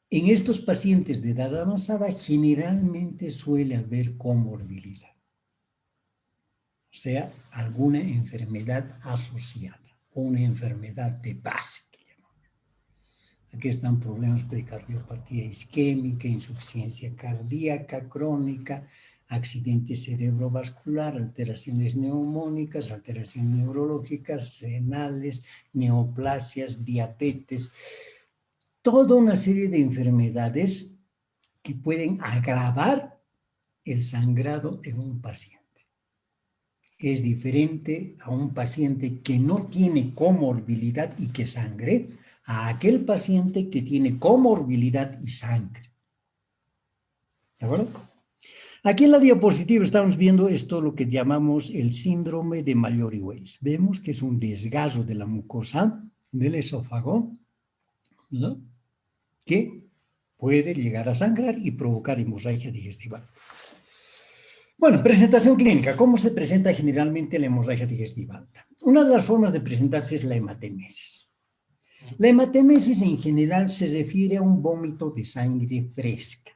en estos pacientes de edad avanzada generalmente suele haber comorbilidad. O sea, alguna enfermedad asociada o una enfermedad de base. Aquí están problemas de cardiopatía isquémica, insuficiencia cardíaca crónica, accidente cerebrovascular, alteraciones neumónicas, alteraciones neurológicas, renales, neoplasias, diabetes, toda una serie de enfermedades que pueden agravar el sangrado en un paciente. Es diferente a un paciente que no tiene comorbilidad y que sangre, a aquel paciente que tiene comorbilidad y sangre. ¿De acuerdo? Aquí en la diapositiva estamos viendo esto, lo que llamamos el síndrome de Mallory-Weiss. Vemos que es un desgarro de la mucosa del esófago, ¿no?, que puede llegar a sangrar y provocar hemorragia digestiva. Bueno, presentación clínica. ¿Cómo se presenta generalmente la hemorragia digestiva alta? Una de las formas de presentarse es la hematemesis. La hematemesis en general se refiere a un vómito de sangre fresca.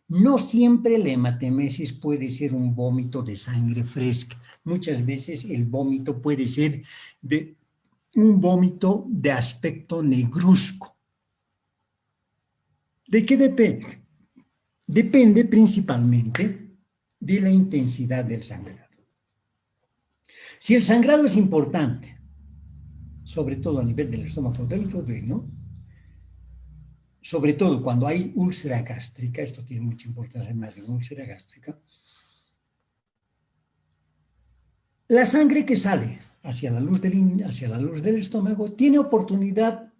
No siempre la hematemesis puede ser un vómito de sangre fresca. Muchas veces el vómito puede ser un vómito de aspecto negruzco. ¿De qué depende? Depende principalmente de la intensidad del sangrado. Si el sangrado es importante, sobre todo a nivel del estómago del duodeno, sobre todo cuando hay úlcera gástrica, esto tiene mucha importancia más en úlcera gástrica, la sangre que sale hacia la luz del estómago tiene oportunidad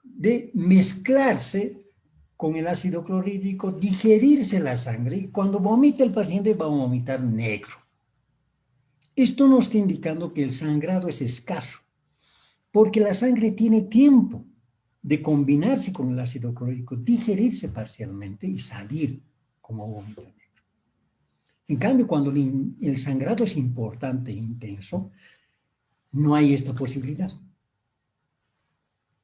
de mezclarse con el ácido clorhídrico, digerirse la sangre, y cuando vomita el paciente va a vomitar negro. Esto nos está indicando que el sangrado es escaso, porque la sangre tiene tiempo de combinarse con el ácido clorhídrico, digerirse parcialmente y salir como vómito negro. En cambio, cuando el sangrado es importante e intenso, no hay esta posibilidad.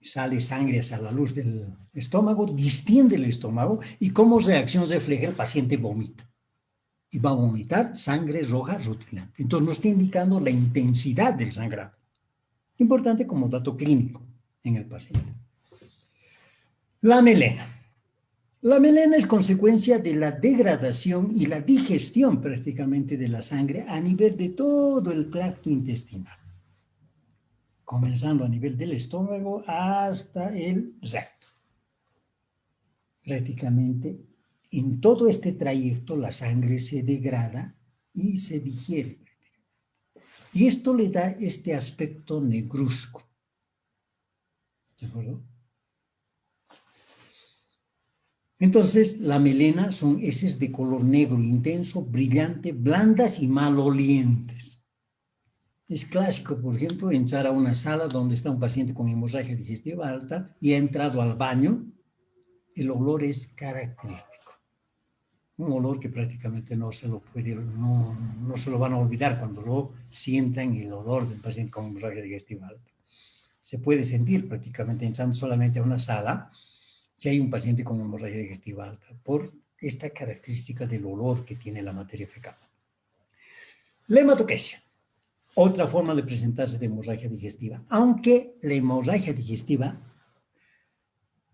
Sale sangre hacia la luz del estómago, distiende el estómago y como reacción refleja el paciente vomita. Y va a vomitar sangre roja rutilante. Entonces nos está indicando la intensidad del sangrado. Importante como dato clínico en el paciente. La melena. La melena es consecuencia de la degradación y la digestión prácticamente de la sangre a nivel de todo el tracto intestinal, comenzando a nivel del estómago hasta el recto. Prácticamente en todo este trayecto la sangre se degrada y se digiere. Y esto le da este aspecto negruzco. ¿De acuerdo? Entonces, la melena son heces de color negro intenso, brillante, blandas y malolientes. Es clásico, por ejemplo, entrar a una sala donde está un paciente con hemorragia digestiva alta y ha entrado al baño, el olor es característico. Un olor que prácticamente no se lo puede, no se lo van a olvidar cuando lo sientan, el olor del paciente con hemorragia digestiva alta. Se puede sentir prácticamente entrando solamente a una sala si hay un paciente con hemorragia digestiva alta, por esta característica del olor que tiene la materia fecal. La hematoquesia, otra forma de presentarse de hemorragia digestiva, aunque la hemorragia digestiva,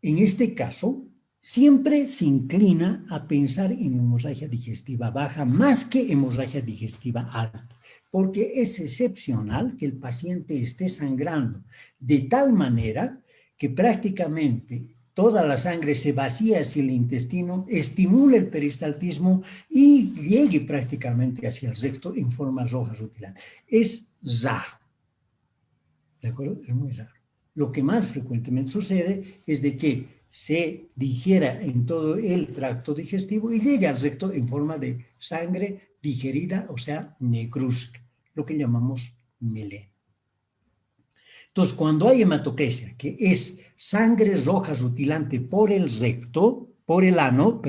en este caso, siempre se inclina a pensar en hemorragia digestiva baja más que hemorragia digestiva alta, porque es excepcional que el paciente esté sangrando de tal manera que prácticamente toda la sangre se vacía hacia el intestino, estimula el peristaltismo y llegue prácticamente hacia el recto en forma roja rutilante. Es raro, ¿de acuerdo? Es muy raro. Lo que más frecuentemente sucede es de que se digiera en todo el tracto digestivo y llega al recto en forma de sangre digerida, o sea, negruzca, lo que llamamos melena. Entonces, cuando hay hematoquesia, que es sangre roja rutilante por el recto, por el ano,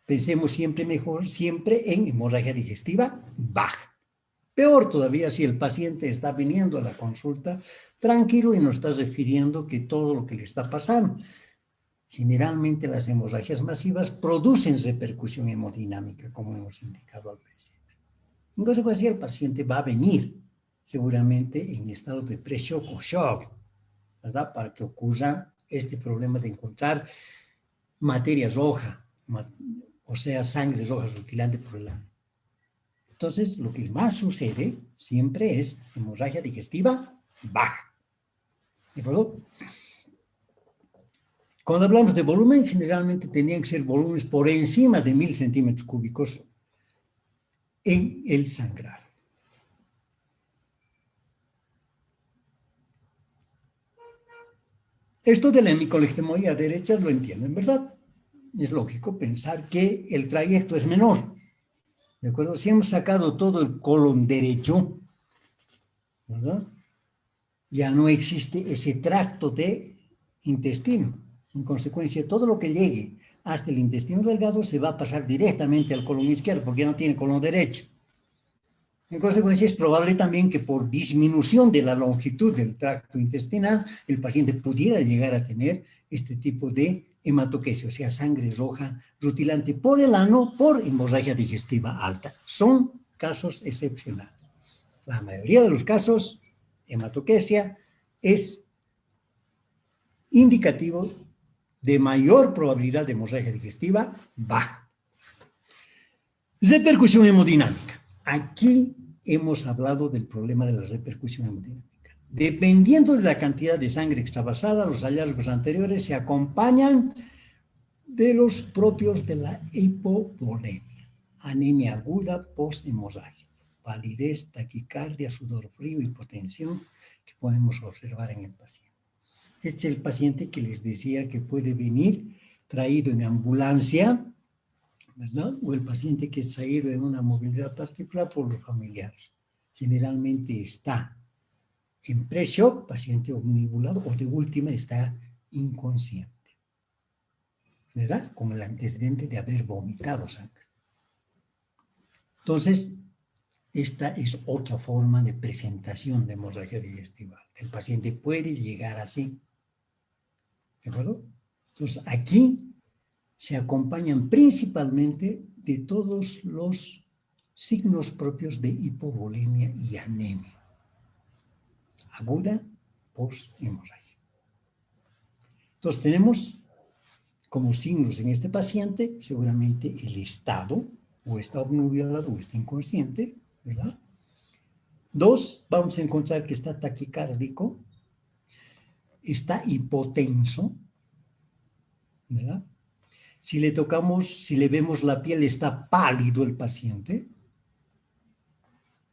pensemos siempre en hemorragia digestiva baja. Peor todavía si el paciente está viniendo a la consulta tranquilo y nos está refiriendo que todo lo que le está pasando. Generalmente las hemorragias masivas producen repercusión hemodinámica, como hemos indicado al principio. En consecuencia, el paciente va a venir seguramente en estado de pre-shock o shock, ¿verdad? Para que ocurra este problema de encontrar materia roja, o sea, sangre roja rutilante por el ano. Entonces, lo que más sucede siempre es hemorragia digestiva baja. ¿De acuerdo? Cuando hablamos de volumen, generalmente tenían que ser volúmenes por encima de 1000 centímetros cúbicos en el sangrado. Esto de la hemicolectomía derecha lo entienden, ¿verdad? Es lógico pensar que el trayecto es menor. ¿De acuerdo? Si hemos sacado todo el colon derecho, ¿verdad? Ya no existe ese tracto de intestino. En consecuencia, todo lo que llegue hasta el intestino delgado se va a pasar directamente al colon izquierdo, porque ya no tiene colon derecho. En consecuencia, es probable también que por disminución de la longitud del tracto intestinal, el paciente pudiera llegar a tener este tipo de hematoquesia, o sea, sangre roja rutilante por el ano, por hemorragia digestiva alta. Son casos excepcionales. La mayoría de los casos, hematoquesia es indicativo de mayor probabilidad de hemorragia digestiva baja. Repercusión hemodinámica. Aquí hemos hablado del problema de la repercusión hemodinámica. Dependiendo de la cantidad de sangre extravasada, los hallazgos anteriores se acompañan de los propios de la hipovolemia, anemia aguda post-hemorragia, palidez, taquicardia, sudor frío, hipotensión que podemos observar en el paciente. Este es el paciente que les decía que puede venir traído en ambulancia, ¿verdad? O el paciente que es traído en una movilidad particular por los familiares. Generalmente está en pre-shock, paciente omnibulado, o de última está inconsciente, ¿verdad? Con el antecedente de haber vomitado sangre. Entonces, esta es otra forma de presentación de hemorragia digestiva. El paciente puede llegar así, ¿de acuerdo? Entonces, aquí se acompañan principalmente de todos los signos propios de hipovolemia y anemia aguda post-hemorragia. Entonces, tenemos como signos en este paciente seguramente el estado, o está obnubilado o está inconsciente, ¿verdad? 2, vamos a encontrar que está taquicárdico, está hipotenso, ¿verdad? Si le tocamos, si le vemos la piel, está pálido el paciente,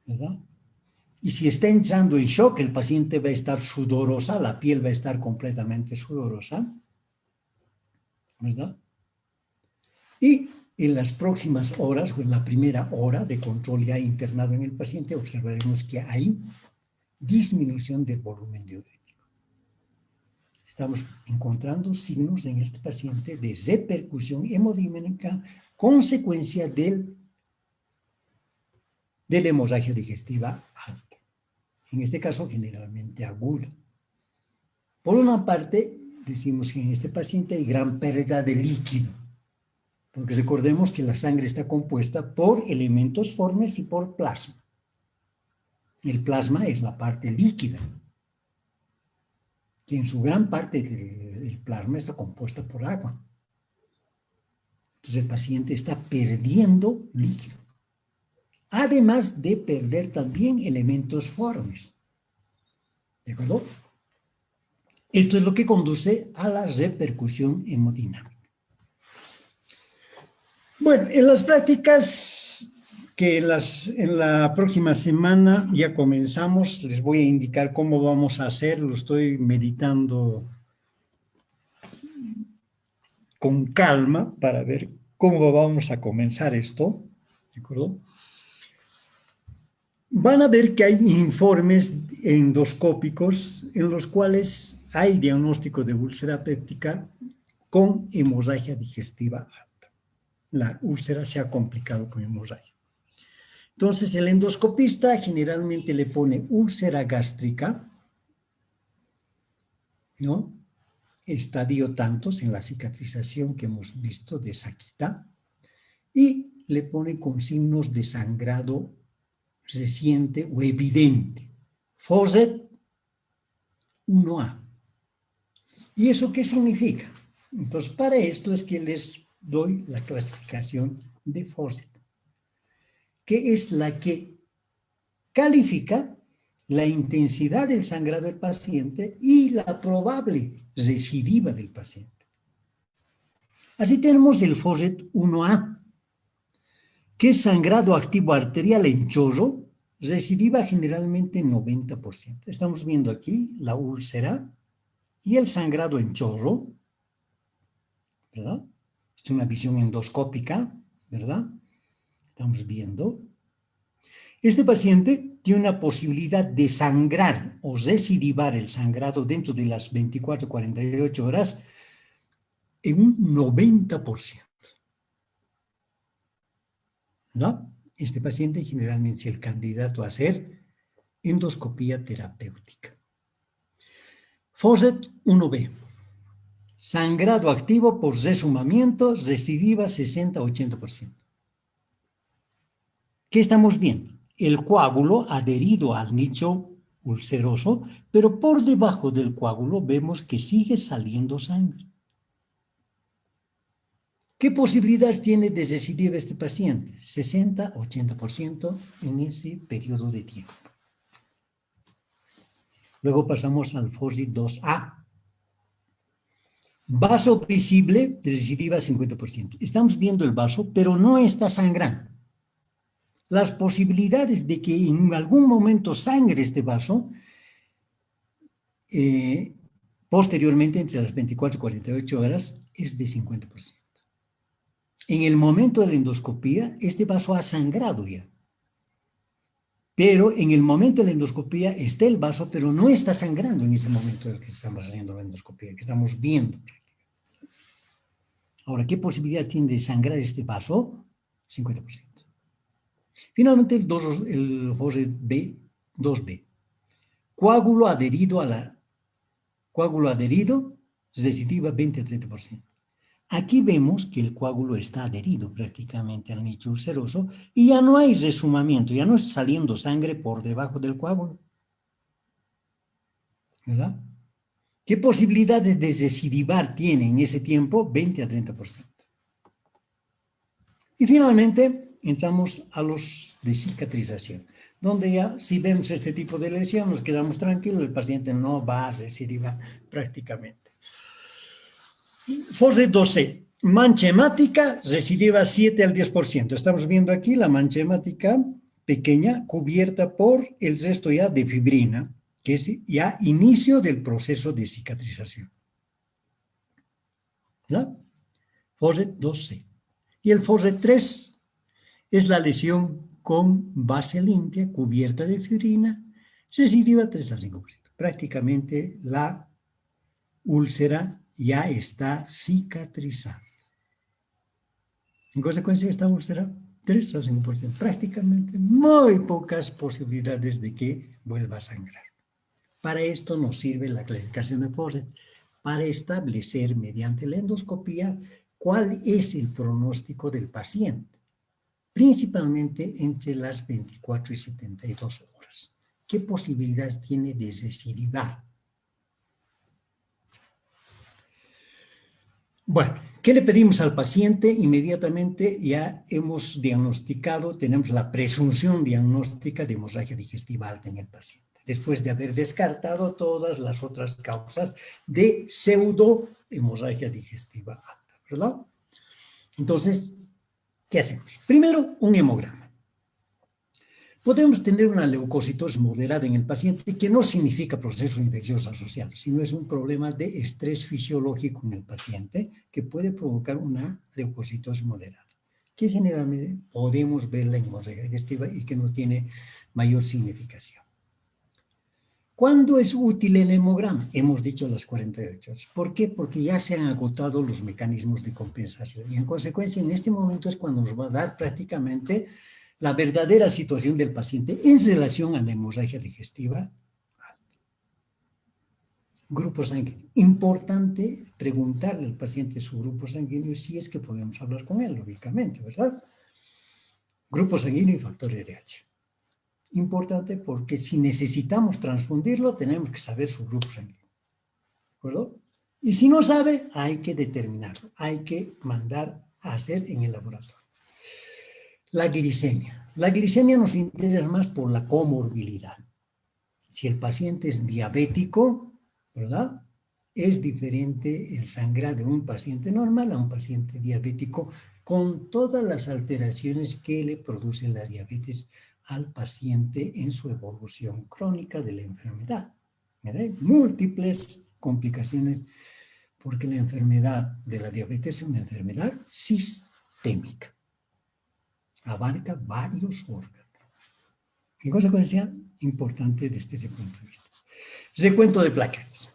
¿verdad? Y si está entrando en shock, el paciente va a estar sudorosa, la piel va a estar completamente sudorosa, ¿verdad? Y en las próximas horas, o en la primera hora de control ya internado en el paciente, observaremos que hay disminución del volumen diurético. Estamos encontrando signos en este paciente de repercusión hemodinámica consecuencia de la hemorragia digestiva alta. En este caso, generalmente aguda. Por una parte, decimos que en este paciente hay gran pérdida de líquido, porque recordemos que la sangre está compuesta por elementos formes y por plasma. El plasma es la parte líquida, que en su gran parte el plasma está compuesta por agua. Entonces el paciente está perdiendo líquido, además de perder también elementos formes. ¿De acuerdo? Esto es lo que conduce a la repercusión hemodinámica. Bueno, en las prácticas que en la próxima semana ya comenzamos, les voy a indicar cómo vamos a hacer, lo estoy meditando con calma para ver cómo vamos a comenzar esto, ¿de acuerdo? Van a ver que hay informes endoscópicos en los cuales hay diagnóstico de úlcera péptica con hemorragia digestiva alta. La úlcera se ha complicado con hemorragia. Entonces, el endoscopista generalmente le pone úlcera gástrica, ¿no? Estadio tantos en la cicatrización que hemos visto de Sakita, y le pone con signos de sangrado reciente o evidente. Fawcett 1A. ¿Y eso qué significa? Entonces, para esto es que les doy la clasificación de Fawcett, que es la que califica la intensidad del sangrado del paciente y la probable recidiva del paciente. Así tenemos el Fawcett 1A, que es sangrado activo arterial en chorro, recidiva generalmente 90%. Estamos viendo aquí la úlcera y el sangrado en chorro, ¿verdad? Es una visión endoscópica, ¿verdad? Estamos viendo. Este paciente tiene una posibilidad de sangrar o recidivar el sangrado dentro de las 24-48 horas en un 90%. ¿No? Este paciente generalmente es el candidato a hacer endoscopía terapéutica. Fawcett 1B. Sangrado activo por resumamiento, recidiva 60-80%. ¿Qué estamos viendo? El coágulo adherido al nicho ulceroso, pero por debajo del coágulo vemos que sigue saliendo sangre. ¿Qué posibilidades tiene de recidiva este paciente? 60-80% en ese periodo de tiempo. Luego pasamos al Fawcett 2A. Vaso visible, recidiva 50%. Estamos viendo el vaso, pero no está sangrando. Las posibilidades de que en algún momento sangre este vaso, posteriormente, entre las 24 y 48 horas, es de 50%. En el momento de la endoscopía, este vaso ha sangrado ya. Pero en el momento de la endoscopía está el vaso, pero no está sangrando en ese momento en el que estamos haciendo la endoscopía, que estamos viendo. Ahora, ¿qué posibilidades tiene de sangrar este vaso? 50%. Finalmente, el Fawcett 2B. Coágulo adherido recidiva 20-30%. Aquí vemos que el coágulo está adherido prácticamente al nicho ulceroso y ya no hay resumamiento, ya no está saliendo sangre por debajo del coágulo. ¿Verdad? ¿Qué posibilidades de recidivar tiene en ese tiempo? 20-30%. Y finalmente entramos a los de cicatrización, donde ya si vemos este tipo de lesión nos quedamos tranquilos, el paciente no va a recidivar prácticamente. Fawcett 2C, mancha hemática, recidiva 7-10%. Estamos viendo aquí la mancha hemática pequeña cubierta por el resto ya de fibrina, que es ya inicio del proceso de cicatrización. ¿Ya? Fawcett 2C. Y el Fawcett 3 es la lesión con base limpia, cubierta de fibrina, recidiva 3-5%. Prácticamente la úlcera ya está cicatrizando. En consecuencia, esta úlcera, 3 a 5%, prácticamente muy pocas posibilidades de que vuelva a sangrar. Para esto nos sirve la clasificación de Poset, para establecer mediante la endoscopía cuál es el pronóstico del paciente, principalmente entre las 24 y 72 horas. ¿Qué posibilidades tiene de recidivar? Bueno, ¿qué le pedimos al paciente? Inmediatamente ya hemos diagnosticado, tenemos la presunción diagnóstica de hemorragia digestiva alta en el paciente, después de haber descartado todas las otras causas de pseudo hemorragia digestiva alta, ¿verdad? Entonces, ¿qué hacemos? Primero, un hemograma. Podemos tener una leucocitosis moderada en el paciente, que no significa proceso infeccioso asociado, sino es un problema de estrés fisiológico en el paciente que puede provocar una leucocitosis moderada, que generalmente podemos verla en hemorragia digestiva y que no tiene mayor significación. ¿Cuándo es útil el hemograma? Hemos dicho las 48 horas. ¿Por qué? Porque ya se han agotado los mecanismos de compensación y en consecuencia en este momento es cuando nos va a dar prácticamente la verdadera situación del paciente en relación a la hemorragia digestiva. Grupo sanguíneo. Importante preguntarle al paciente su grupo sanguíneo si es que podemos hablar con él, lógicamente, ¿verdad? Grupo sanguíneo y factor RH. Importante porque si necesitamos transfundirlo, tenemos que saber su grupo sanguíneo. ¿De acuerdo? Y si no sabe, hay que determinarlo. Hay que mandar a hacer en el laboratorio. La glicemia. La glicemia nos interesa más por la comorbilidad. Si el paciente es diabético, ¿verdad? Es diferente el sangrar de un paciente normal a un paciente diabético con todas las alteraciones que le produce la diabetes al paciente en su evolución crónica de la enfermedad. ¿Verdad? Múltiples complicaciones porque la enfermedad de la diabetes es una enfermedad sistémica. Abarca varios órganos. En consecuencia, importante desde ese punto de vista. Recuento de plaquetas.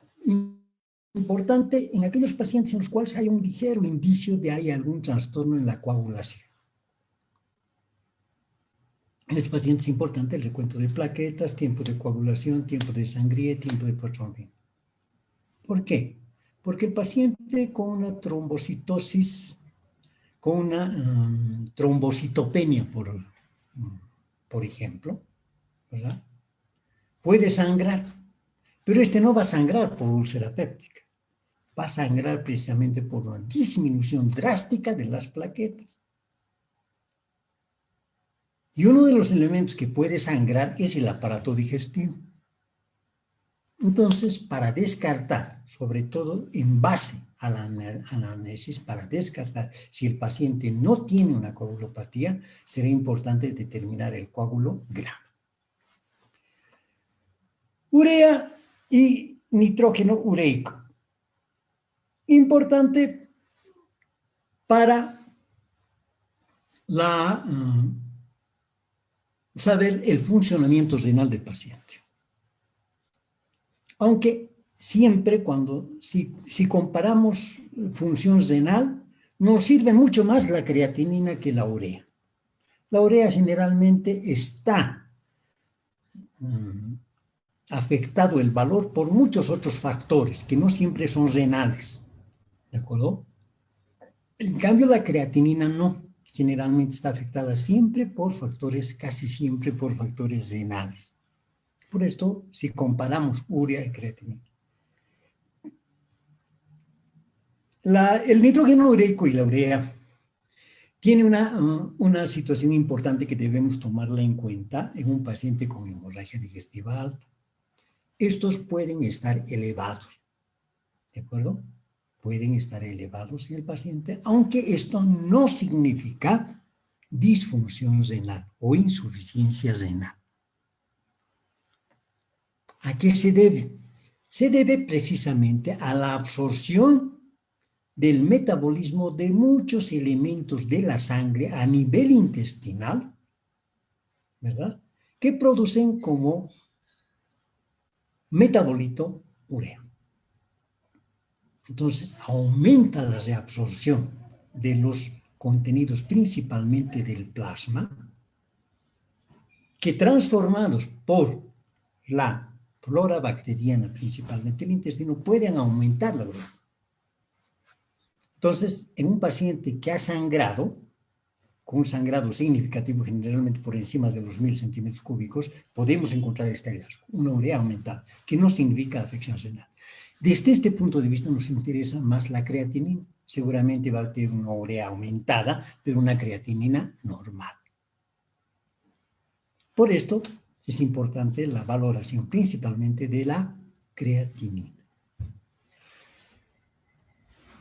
Importante en aquellos pacientes en los cuales hay un ligero indicio de hay algún trastorno en la coagulación. En estos pacientes es importante el recuento de plaquetas, tiempo de coagulación, tiempo de sangría, tiempo de protrombina. ¿Por qué? Porque el paciente con una trombocitosis, con una trombocitopenia, por ejemplo, ¿verdad? Puede sangrar, pero este no va a sangrar por úlcera péptica, va a sangrar precisamente por una disminución drástica de las plaquetas. Y uno de los elementos que puede sangrar es el aparato digestivo. Entonces, para descartar, sobre todo en base a la anamnesis, para descartar si el paciente no tiene una coagulopatía, será importante determinar el coágulo gramo. Urea y nitrógeno ureico. Importante para saber el funcionamiento renal del paciente. Aunque siempre si comparamos función renal, nos sirve mucho más la creatinina que la urea. La urea generalmente está afectado el valor por muchos otros factores que no siempre son renales. ¿De acuerdo? En cambio, la creatinina no. Generalmente está afectada siempre por factores, casi siempre por factores renales. Por esto, si comparamos urea y creatinina. El nitrógeno ureico y la urea tiene una situación importante que debemos tomarla en cuenta en un paciente con hemorragia digestiva alta. Estos pueden estar elevados, ¿de acuerdo? Pueden estar elevados en el paciente, aunque esto no significa disfunción renal o insuficiencia renal. ¿A qué se debe? Se debe precisamente a la absorción del metabolismo de muchos elementos de la sangre a nivel intestinal, ¿verdad? Que producen como metabolito urea. Entonces, aumenta la reabsorción de los contenidos principalmente del plasma, que transformados por la flora bacteriana, principalmente el intestino, pueden aumentar la grasa. Entonces, en un paciente que ha sangrado, con un sangrado significativo, generalmente por encima de los 1000 centímetros cúbicos, podemos encontrar este hallazgo, una urea aumentada, que no significa afección renal. Desde este punto de vista nos interesa más la creatinina. Seguramente va a tener una urea aumentada, pero una creatinina normal. Por esto es importante la valoración principalmente de la creatinina.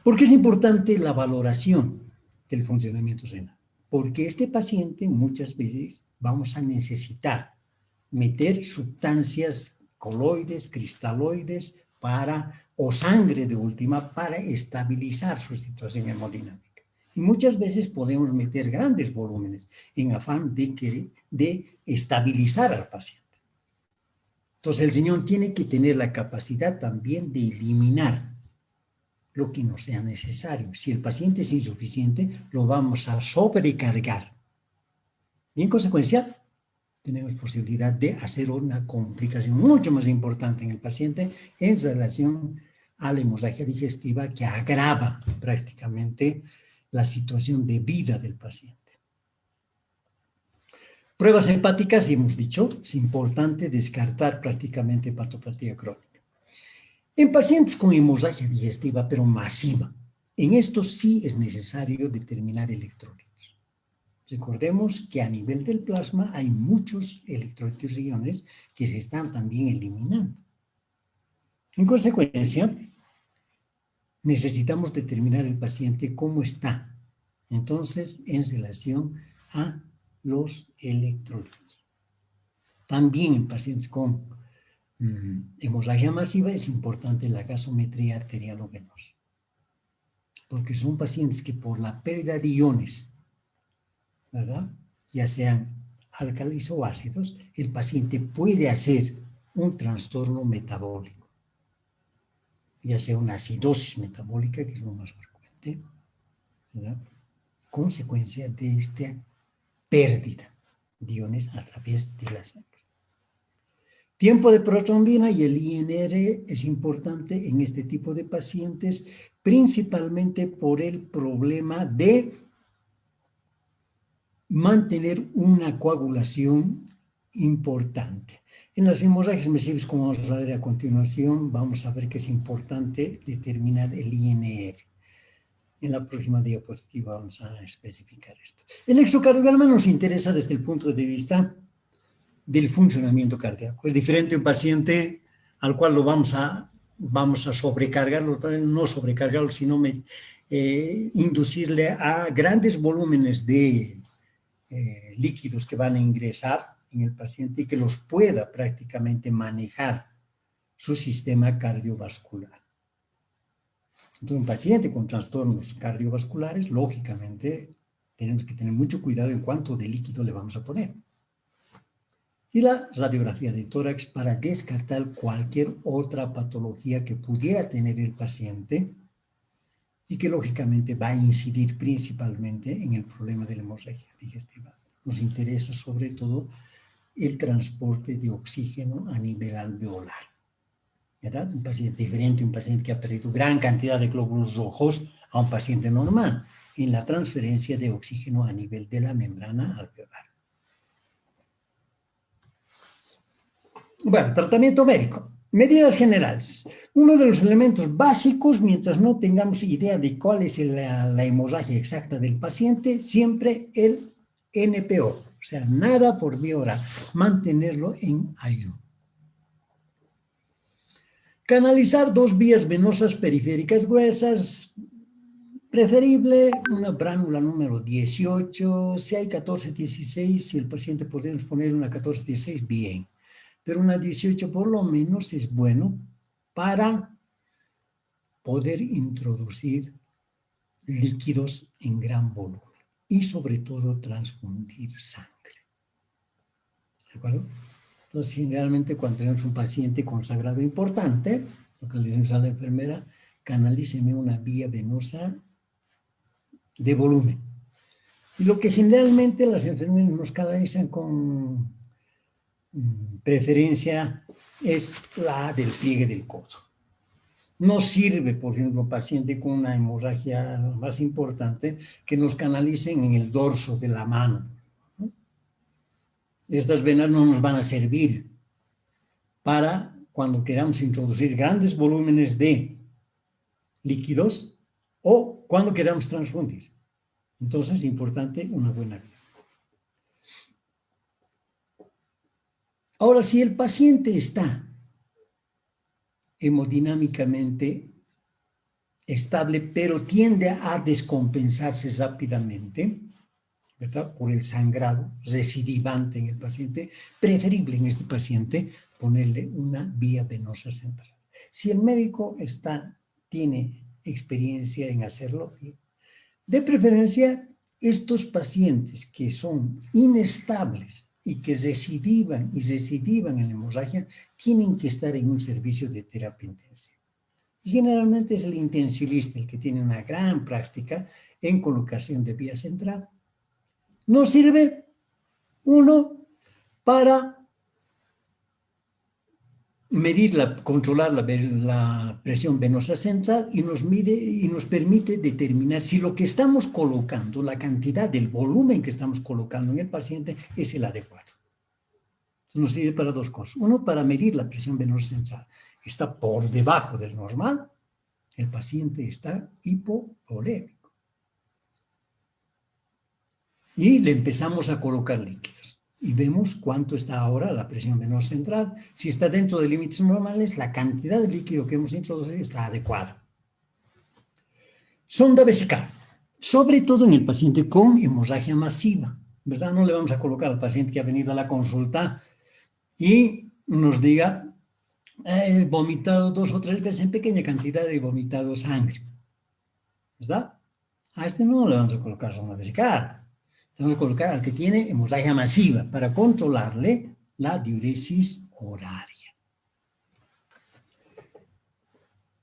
¿Por qué es importante la valoración del funcionamiento renal? Porque este paciente muchas veces vamos a necesitar meter sustancias coloides, cristaloides, o sangre de última, para estabilizar su situación hemodinámica. Y muchas veces podemos meter grandes volúmenes en afán de estabilizar al paciente. Entonces el riñón tiene que tener la capacidad también de eliminar lo que no sea necesario. Si el paciente es insuficiente, lo vamos a sobrecargar. Y en consecuencia, tenemos posibilidad de hacer una complicación mucho más importante en el paciente en relación a la hemorragia digestiva, que agrava prácticamente la situación de vida del paciente. Pruebas hepáticas, y hemos dicho, es importante descartar prácticamente hepatopatía crónica. En pacientes con hemorragia digestiva, pero masiva, en esto sí es necesario determinar electrolitos. Recordemos que a nivel del plasma hay muchos electrolitos y iones que se están también eliminando. En consecuencia, necesitamos determinar el paciente cómo está, entonces, en relación a los electrolitos. También en pacientes con hemorragia masiva es importante la gasometría arterial o venosa, porque son pacientes que por la pérdida de iones, ¿verdad?, ya sean álcalis o ácidos, el paciente puede hacer un trastorno metabólico, ya sea una acidosis metabólica, que es lo más frecuente, ¿verdad?, consecuencia de esta pérdida de iones a través de la sangre. Tiempo de protrombina y el INR es importante en este tipo de pacientes, principalmente por el problema de mantener una coagulación importante. En las hemorragias miserias, como vamos a ver a continuación, vamos a ver que es importante determinar el INR. En la próxima diapositiva vamos a especificar esto. El electrocardiograma nos interesa desde el punto de vista del funcionamiento cardíaco. Es diferente un paciente al cual lo vamos a sobrecargarlo, no sobrecargarlo, sino inducirle a grandes volúmenes de líquidos que van a ingresar en el paciente y que los pueda prácticamente manejar su sistema cardiovascular. Entonces, un paciente con trastornos cardiovasculares, lógicamente, tenemos que tener mucho cuidado en cuánto de líquido le vamos a poner. Y la radiografía de tórax para descartar cualquier otra patología que pudiera tener el paciente y que lógicamente va a incidir principalmente en el problema de la hemorragia digestiva. Nos interesa sobre todo el transporte de oxígeno a nivel alveolar, ¿verdad? Un paciente diferente, un paciente que ha perdido gran cantidad de glóbulos rojos a un paciente normal en la transferencia de oxígeno a nivel de la membrana alveolar. Bueno, tratamiento médico. Medidas generales. Uno de los elementos básicos, mientras no tengamos idea de cuál es la hemorragia exacta del paciente, siempre el NPO, o sea, nada por vía oral, mantenerlo en ayuno. Canalizar 2 vías venosas periféricas gruesas, preferible una bránula número 18, si hay 14-16, si el paciente podemos poner una 14-16, bien. Pero una 18 por lo menos es bueno para poder introducir líquidos en gran volumen y sobre todo transfundir sangre. ¿De acuerdo? Entonces, generalmente cuando tenemos un paciente con sangrado importante, lo que le decimos a la enfermera, canalíceme una vía venosa de volumen. Y lo que generalmente las enfermeras nos canalizan con preferencia es la del pliegue del codo. No sirve, por ejemplo, paciente con una hemorragia más importante que nos canalicen en el dorso de la mano. Estas venas no nos van a servir para cuando queramos introducir grandes volúmenes de líquidos o cuando queramos transfundir. Entonces es importante una buena vía. Ahora, si el paciente está hemodinámicamente estable, pero tiende a descompensarse rápidamente, ¿verdad? Por el sangrado recidivante en el paciente, preferible en este paciente ponerle una vía venosa central. Si el médico tiene experiencia en hacerlo, de preferencia estos pacientes que son inestables y que recidivan en la hemorragia, tienen que estar en un servicio de terapia intensiva. Y generalmente es el intensivista el que tiene una gran práctica en colocación de vía central. Nos sirve, uno, para controlar la presión venosa central y nos permite determinar si lo que estamos colocando, la cantidad del volumen que estamos colocando en el paciente es el adecuado. Nos sirve para dos cosas. Uno, para medir la presión venosa central. Está por debajo del normal, el paciente está hipovolémico. Y le empezamos a colocar líquidos. Y vemos cuánto está ahora la presión venosa central. Si está dentro de límites normales, la cantidad de líquido que hemos introducido está adecuada. Sonda vesical, sobre todo en el paciente con hemorragia masiva, ¿verdad? No le vamos a colocar al paciente que ha venido a la consulta y nos diga, he vomitado 2 o 3 veces en pequeña cantidad, he vomitado sangre, ¿verdad? A este no le vamos a colocar sonda vesical. Vamos a colocar al que tiene hemorragia masiva para controlarle la diuresis horaria.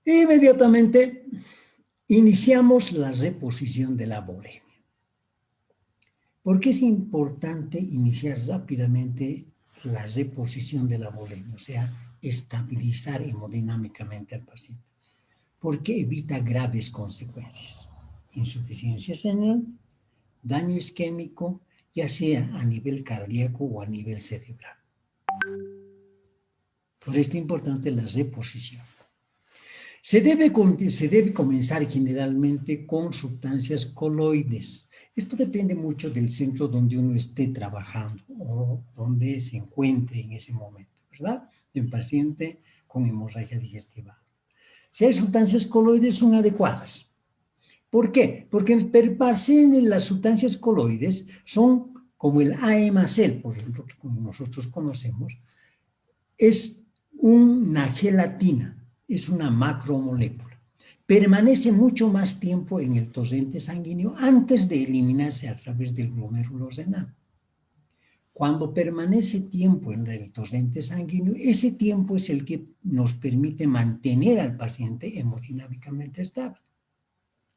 Inmediatamente iniciamos la reposición de la volemia. ¿Por qué es importante iniciar rápidamente la reposición de la volemia? O sea, estabilizar hemodinámicamente al paciente. Porque evita graves consecuencias. Insuficiencia renal, daño isquémico, ya sea a nivel cardíaco o a nivel cerebral. Por esto es importante la reposición. Se debe comenzar generalmente con sustancias coloides. Esto depende mucho del centro donde uno esté trabajando o donde se encuentre en ese momento, ¿verdad? De un paciente con hemorragia digestiva. Si hay sustancias coloides, son adecuadas. ¿Por qué? Porque en las sustancias coloides son como el AMACEL, por ejemplo, que como nosotros conocemos, es una gelatina, es una macromolécula. Permanece mucho más tiempo en el torrente sanguíneo antes de eliminarse a través del glomérulo renal. Cuando permanece tiempo en el torrente sanguíneo, ese tiempo es el que nos permite mantener al paciente hemodinámicamente estable.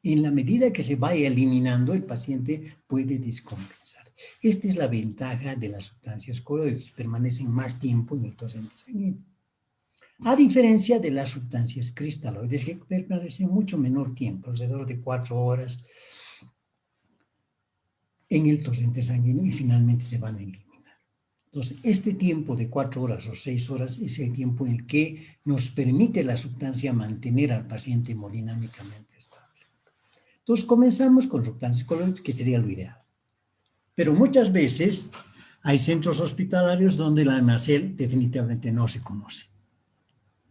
En la medida que se vaya eliminando, el paciente puede descompensar. Esta es la ventaja de las sustancias coloides, permanecen más tiempo en el torrente sanguíneo. A diferencia de las sustancias cristaloides, que permanecen mucho menor tiempo, alrededor de 4 horas en el torrente sanguíneo y finalmente se van a eliminar. Entonces, este tiempo de 4 horas o 6 horas es el tiempo en el que nos permite la sustancia mantener al paciente hemodinámicamente estable. Entonces, comenzamos con sustancias coloides, que sería lo ideal. Pero muchas veces hay centros hospitalarios donde la AMACEL definitivamente no se conoce.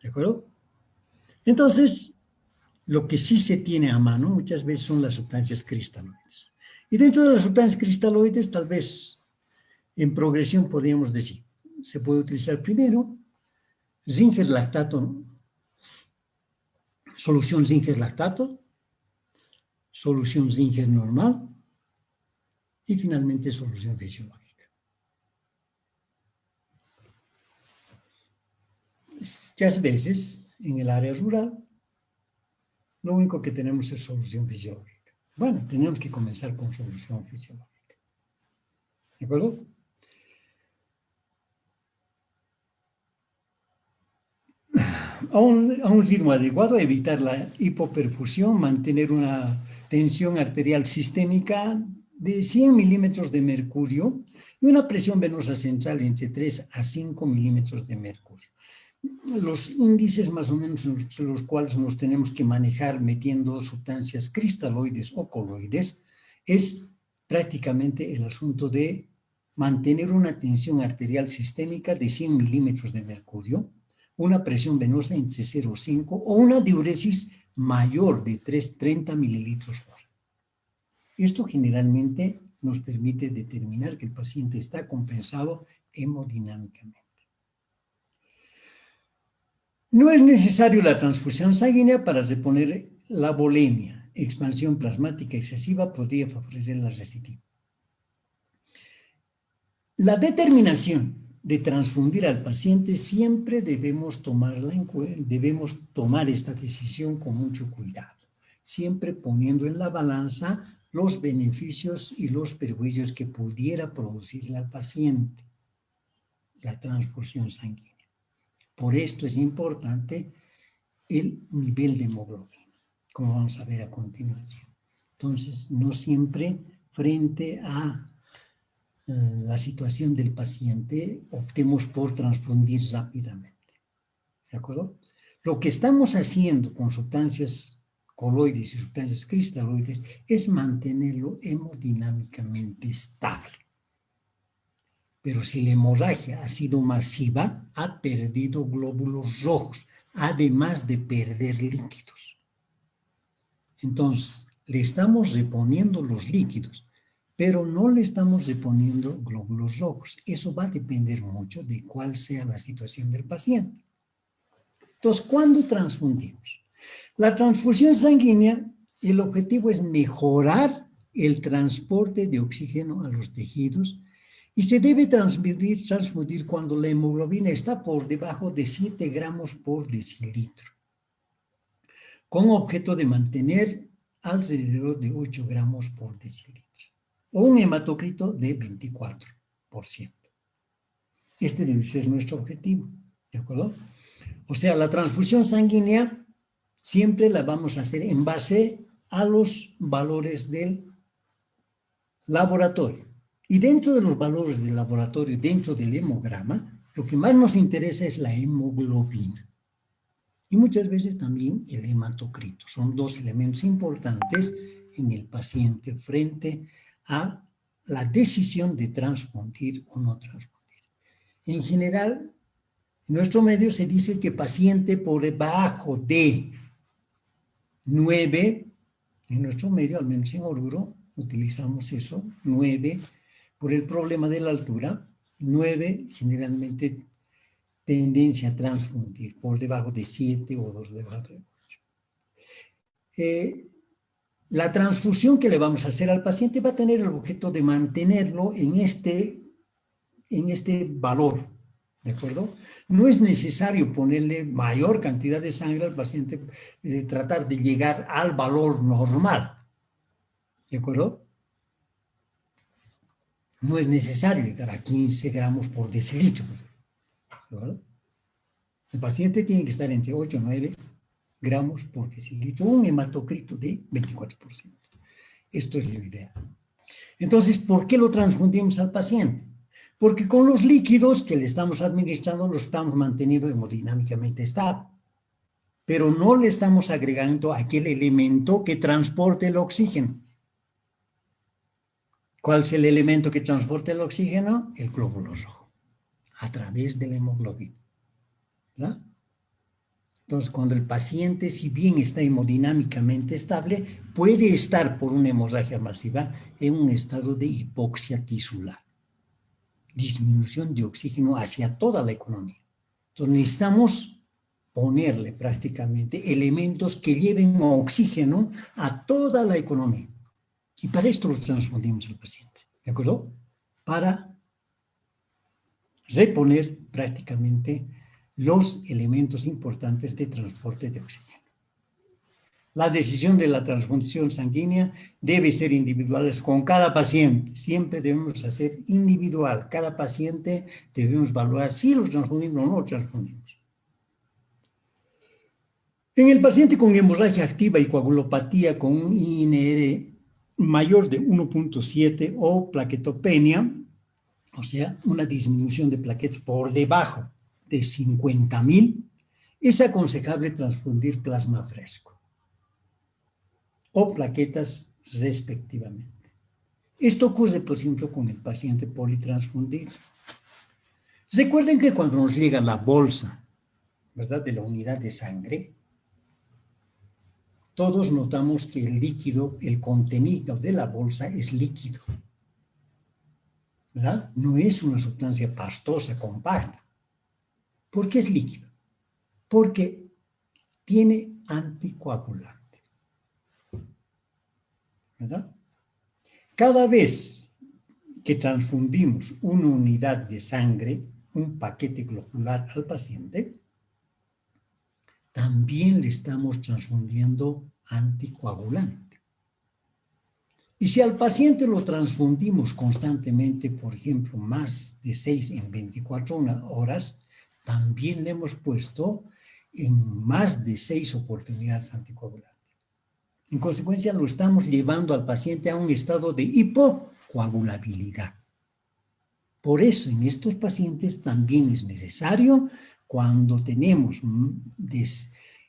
¿De acuerdo? Entonces, lo que sí se tiene a mano muchas veces son las sustancias cristaloides. Y dentro de las sustancias cristaloides, tal vez en progresión podríamos decir, se puede utilizar primero zinc-lactato, solución zinc-lactato, solución zinc normal y finalmente solución fisiológica. Muchas veces en el área rural Lo único que tenemos es solución fisiológica. Bueno, tenemos que comenzar con solución fisiológica. ¿De acuerdo? A un ritmo adecuado, evitar la hipoperfusión, mantener una tensión arterial sistémica de 100 milímetros de mercurio y una presión venosa central entre 3 a 5 milímetros de mercurio. Los índices más o menos en los cuales nos tenemos que manejar metiendo sustancias cristaloides o coloides es prácticamente el asunto de mantener una tensión arterial sistémica de 100 milímetros de mercurio, una presión venosa entre 0,5 o una diuresis mayor de 30 mililitros por hora. Esto generalmente nos permite determinar que el paciente está compensado hemodinámicamente. No es necesario la transfusión sanguínea para reponer la volemia. Expansión plasmática excesiva podría favorecer la recidiva. La determinación de transfundir al paciente siempre debemos tomar esta decisión con mucho cuidado, siempre poniendo en la balanza los beneficios y los perjuicios que pudiera producirle al paciente la transfusión sanguínea. Por esto es importante el nivel de hemoglobina, como vamos a ver a continuación. Entonces, no siempre frente a la situación del paciente optemos por transfundir rápidamente. ¿De acuerdo? Lo que estamos haciendo con sustancias coloides y sustancias cristaloides es mantenerlo hemodinámicamente estable. Pero si la hemorragia ha sido masiva, ha perdido glóbulos rojos, además de perder líquidos. Entonces, le estamos reponiendo los líquidos, pero no le estamos reponiendo glóbulos rojos. Eso va a depender mucho de cuál sea la situación del paciente. Entonces, ¿cuándo transfundimos? La transfusión sanguínea, el objetivo es mejorar el transporte de oxígeno a los tejidos y se debe transfundir cuando la hemoglobina está por debajo de 7 gramos por decilitro, con objeto de mantener alrededor de 8 gramos por decilitro, o un hematocrito de 24%. Este debe ser nuestro objetivo, ¿de acuerdo? O sea, la transfusión sanguínea siempre la vamos a hacer en base a los valores del laboratorio. Y dentro de los valores del laboratorio, dentro del hemograma, lo que más nos interesa es la hemoglobina. Y muchas veces también el hematocrito. Son dos elementos importantes en el paciente frente a la decisión de transfundir o no transfundir. En general, en nuestro medio se dice que paciente por debajo de 9, en nuestro medio, al menos en Oruro, utilizamos eso, 9, por el problema de la altura, 9 generalmente tendencia a transfundir, por debajo de 7 o 2 debajo de 8. La transfusión que le vamos a hacer al paciente va a tener el objeto de mantenerlo en este valor, ¿de acuerdo? No es necesario ponerle mayor cantidad de sangre al paciente, tratar de llegar al valor normal, ¿de acuerdo? No es necesario llegar a 15 gramos por decilitro, ¿de acuerdo? El paciente tiene que estar entre 8 y 9 gramos por decilitro, un hematocrito de 24%. Esto es lo ideal. Entonces, ¿por qué lo transfundimos al paciente? Porque con los líquidos que le estamos administrando los estamos manteniendo hemodinámicamente estable, pero no le estamos agregando aquel elemento que transporte el oxígeno. ¿Cuál es el elemento que transporta el oxígeno? El glóbulo rojo, a través de la hemoglobina, ¿verdad? Entonces, cuando el paciente, si bien está hemodinámicamente estable, puede estar por una hemorragia masiva en un estado de hipoxia tisular, disminución de oxígeno hacia toda la economía. Entonces, necesitamos ponerle prácticamente elementos que lleven oxígeno a toda la economía. Y para esto los transfundimos al paciente, ¿de acuerdo? Para reponer prácticamente los elementos importantes de transporte de oxígeno. La decisión de la transfusión sanguínea debe ser individual con cada paciente. Siempre debemos hacer individual. Cada paciente debemos valorar si los transfundimos o no transfundimos. En el paciente con hemorragia activa y coagulopatía con un INR mayor de 1.7 o plaquetopenia, o sea, una disminución de plaquetas por debajo de 50,000, es aconsejable transfundir plasma fresco o plaquetas respectivamente. Esto ocurre, por ejemplo, con el paciente politransfundido. Recuerden que cuando nos llega la bolsa, ¿verdad?, de la unidad de sangre, todos notamos que el líquido, el contenido de la bolsa es líquido, ¿verdad? No es una sustancia pastosa, compacta. ¿Por qué es líquido? Porque tiene anticoagulante, ¿verdad? Cada vez que transfundimos una unidad de sangre, un paquete globular al paciente, también le estamos transfundiendo anticoagulante. Y si al paciente lo transfundimos constantemente, por ejemplo, más de 6 en 24 horas, también le hemos puesto en más de 6 oportunidades anticoagulantes. En consecuencia, lo estamos llevando al paciente a un estado de hipocoagulabilidad. Por eso, en estos pacientes también es necesario, cuando tenemos de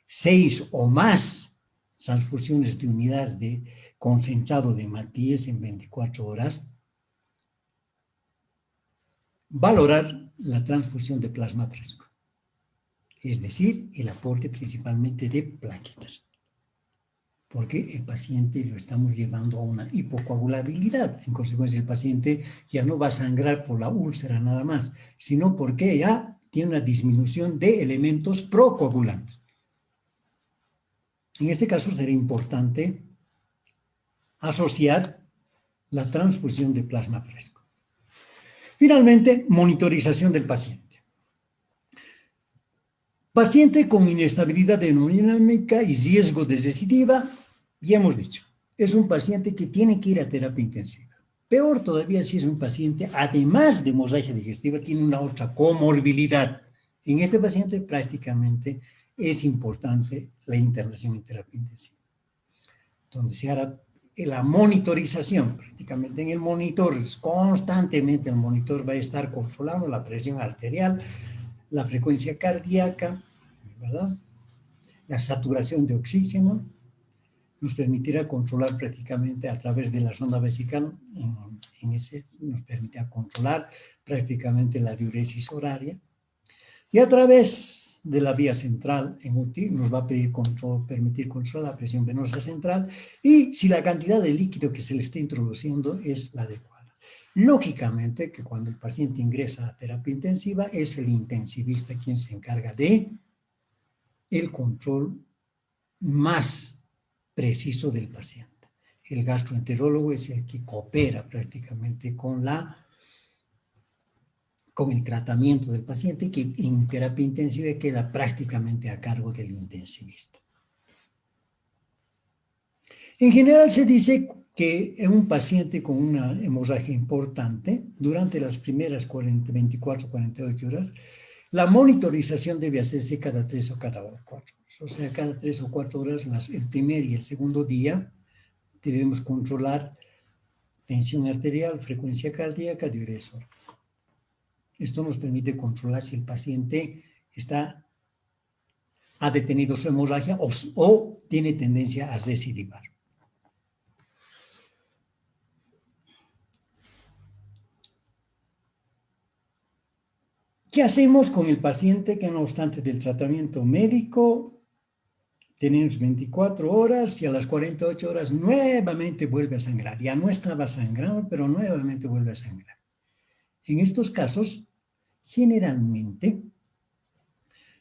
6 o más transfusiones de unidades de concentrado de Matías en 24 horas, valorar la transfusión de plasma fresco, es decir, el aporte principalmente de plaquetas, porque el paciente lo estamos llevando a una hipocoagulabilidad. En consecuencia, el paciente ya no va a sangrar por la úlcera nada más, sino porque ya tiene una disminución de elementos procoagulantes. En este caso sería importante asociar la transfusión de plasma fresco. Finalmente, monitorización del paciente. Paciente con inestabilidad hemodinámica y riesgo de recidiva, ya hemos dicho, es un paciente que tiene que ir a terapia intensiva. Peor todavía si es un paciente, además de hemorragia digestiva, tiene una otra comorbilidad. En este paciente prácticamente es importante la internación en terapia intensiva, donde se hará la monitorización, prácticamente en el monitor, constantemente el monitor va a estar controlando la presión arterial, la frecuencia cardíaca, ¿verdad?, la saturación de oxígeno, nos permitirá controlar prácticamente a través de la sonda vesical, nos permitirá controlar prácticamente la diuresis horaria, y a través de la vía central en UTI nos va a permitir controlar la presión venosa central y si la cantidad de líquido que se le está introduciendo es la adecuada. Lógicamente que cuando el paciente ingresa a terapia intensiva es el intensivista quien se encarga de el control más preciso del paciente. El gastroenterólogo es el que coopera prácticamente con el tratamiento del paciente, que en terapia intensiva queda prácticamente a cargo del intensivista. En general se dice que en un paciente con una hemorragia importante, durante las primeras 24 o 48 horas, la monitorización debe hacerse cada 3 o cada 4 horas. O sea, cada 3 o 4 horas, el primer y el segundo día, debemos controlar tensión arterial, frecuencia cardíaca, diuresis. Esto nos permite controlar si el paciente ha detenido su hemorragia o tiene tendencia a recidivar. ¿Qué hacemos con el paciente que no obstante del tratamiento médico tenemos 24 horas y a las 48 horas nuevamente vuelve a sangrar? Ya no estaba sangrando, pero nuevamente vuelve a sangrar. En estos casos, generalmente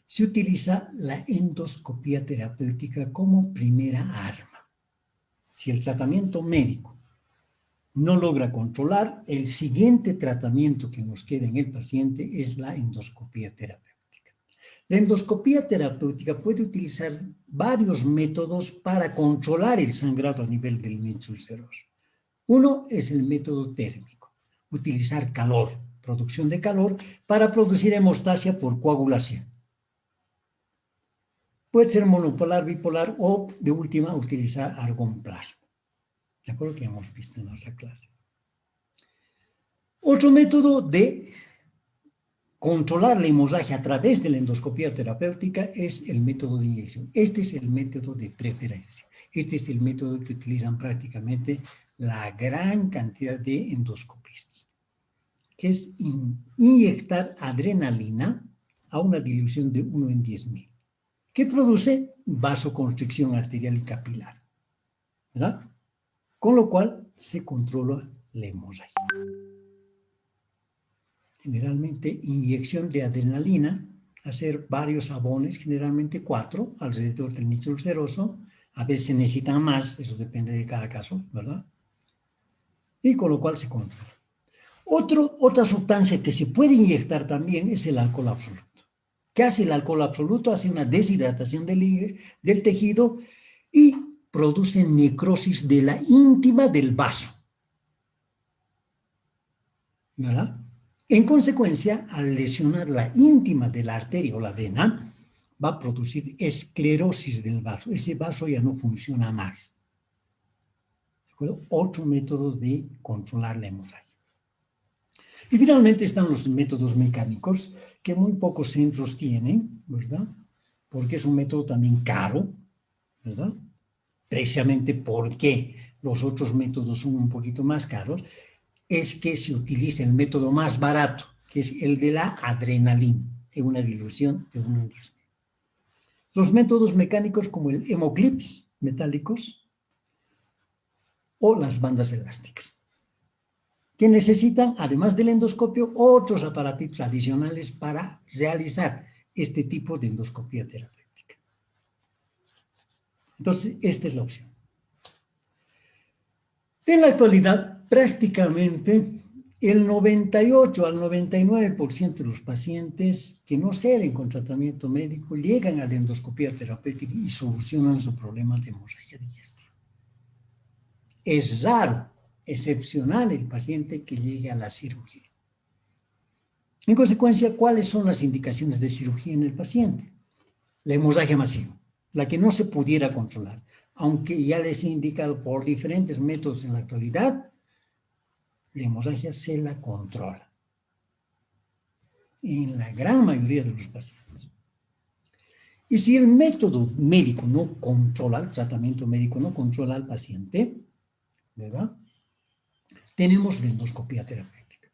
se utiliza la endoscopía terapéutica como primera arma. Si el tratamiento médico no logra controlar, el siguiente tratamiento que nos queda en el paciente es la endoscopía terapéutica. La endoscopía terapéutica puede utilizar varios métodos para controlar el sangrado a nivel del nicho ulceroso. Uno es el método térmico, utilizar calor, producción de calor, para producir hemostasia por coagulación. Puede ser monopolar, bipolar o, de última, utilizar argón plasma. ¿De acuerdo? Que hemos visto en nuestra clase. Otro método de controlar la hemorragia a través de la endoscopía terapéutica es el método de inyección. Este es el método de preferencia. Este es el método que utilizan prácticamente la gran cantidad de endoscopistas, que es inyectar adrenalina a una dilución de 1 en 10.000, que produce vasoconstricción arterial y capilar, ¿verdad? Con lo cual se controla la hemorragia. Generalmente inyección de adrenalina, hacer varios abones, generalmente 4, alrededor del nicho ulceroso. A veces se necesitan más, eso depende de cada caso, ¿verdad? Y con lo cual se controla. Otra sustancia que se puede inyectar también es el alcohol absoluto. ¿Qué hace el alcohol absoluto? Hace una deshidratación del tejido y produce necrosis de la íntima del vaso, ¿verdad? En consecuencia, al lesionar la íntima de la arteria o la vena, va a producir esclerosis del vaso. Ese vaso ya no funciona más. ¿De acuerdo? Otro método de controlar la hemorragia. Y finalmente están los métodos mecánicos, que muy pocos centros tienen, ¿verdad? Porque es un método también caro, ¿verdad? Precisamente porque los otros métodos son un poquito más caros, es que se utiliza el método más barato, que es el de la adrenalina, en una dilución de 1 en 10.000. Los métodos mecánicos como el hemoclips metálicos o las bandas elásticas, que necesitan, además del endoscopio, otros aparatitos adicionales para realizar este tipo de endoscopía terapéutica. Entonces, esta es la opción. En la actualidad, prácticamente el 98 al 99% de los pacientes que no ceden con tratamiento médico llegan a la endoscopía terapéutica y solucionan su problema de hemorragia digestiva. Es raro, excepcional el paciente que llegue a la cirugía. En consecuencia, ¿cuáles son las indicaciones de cirugía en el paciente? La hemorragia masiva, la que no se pudiera controlar, aunque ya les he indicado por diferentes métodos en la actualidad, la hemorragia se la controla en la gran mayoría de los pacientes. Y si el método médico no controla, el tratamiento médico no controla al paciente, ¿verdad? Tenemos la endoscopía terapéutica.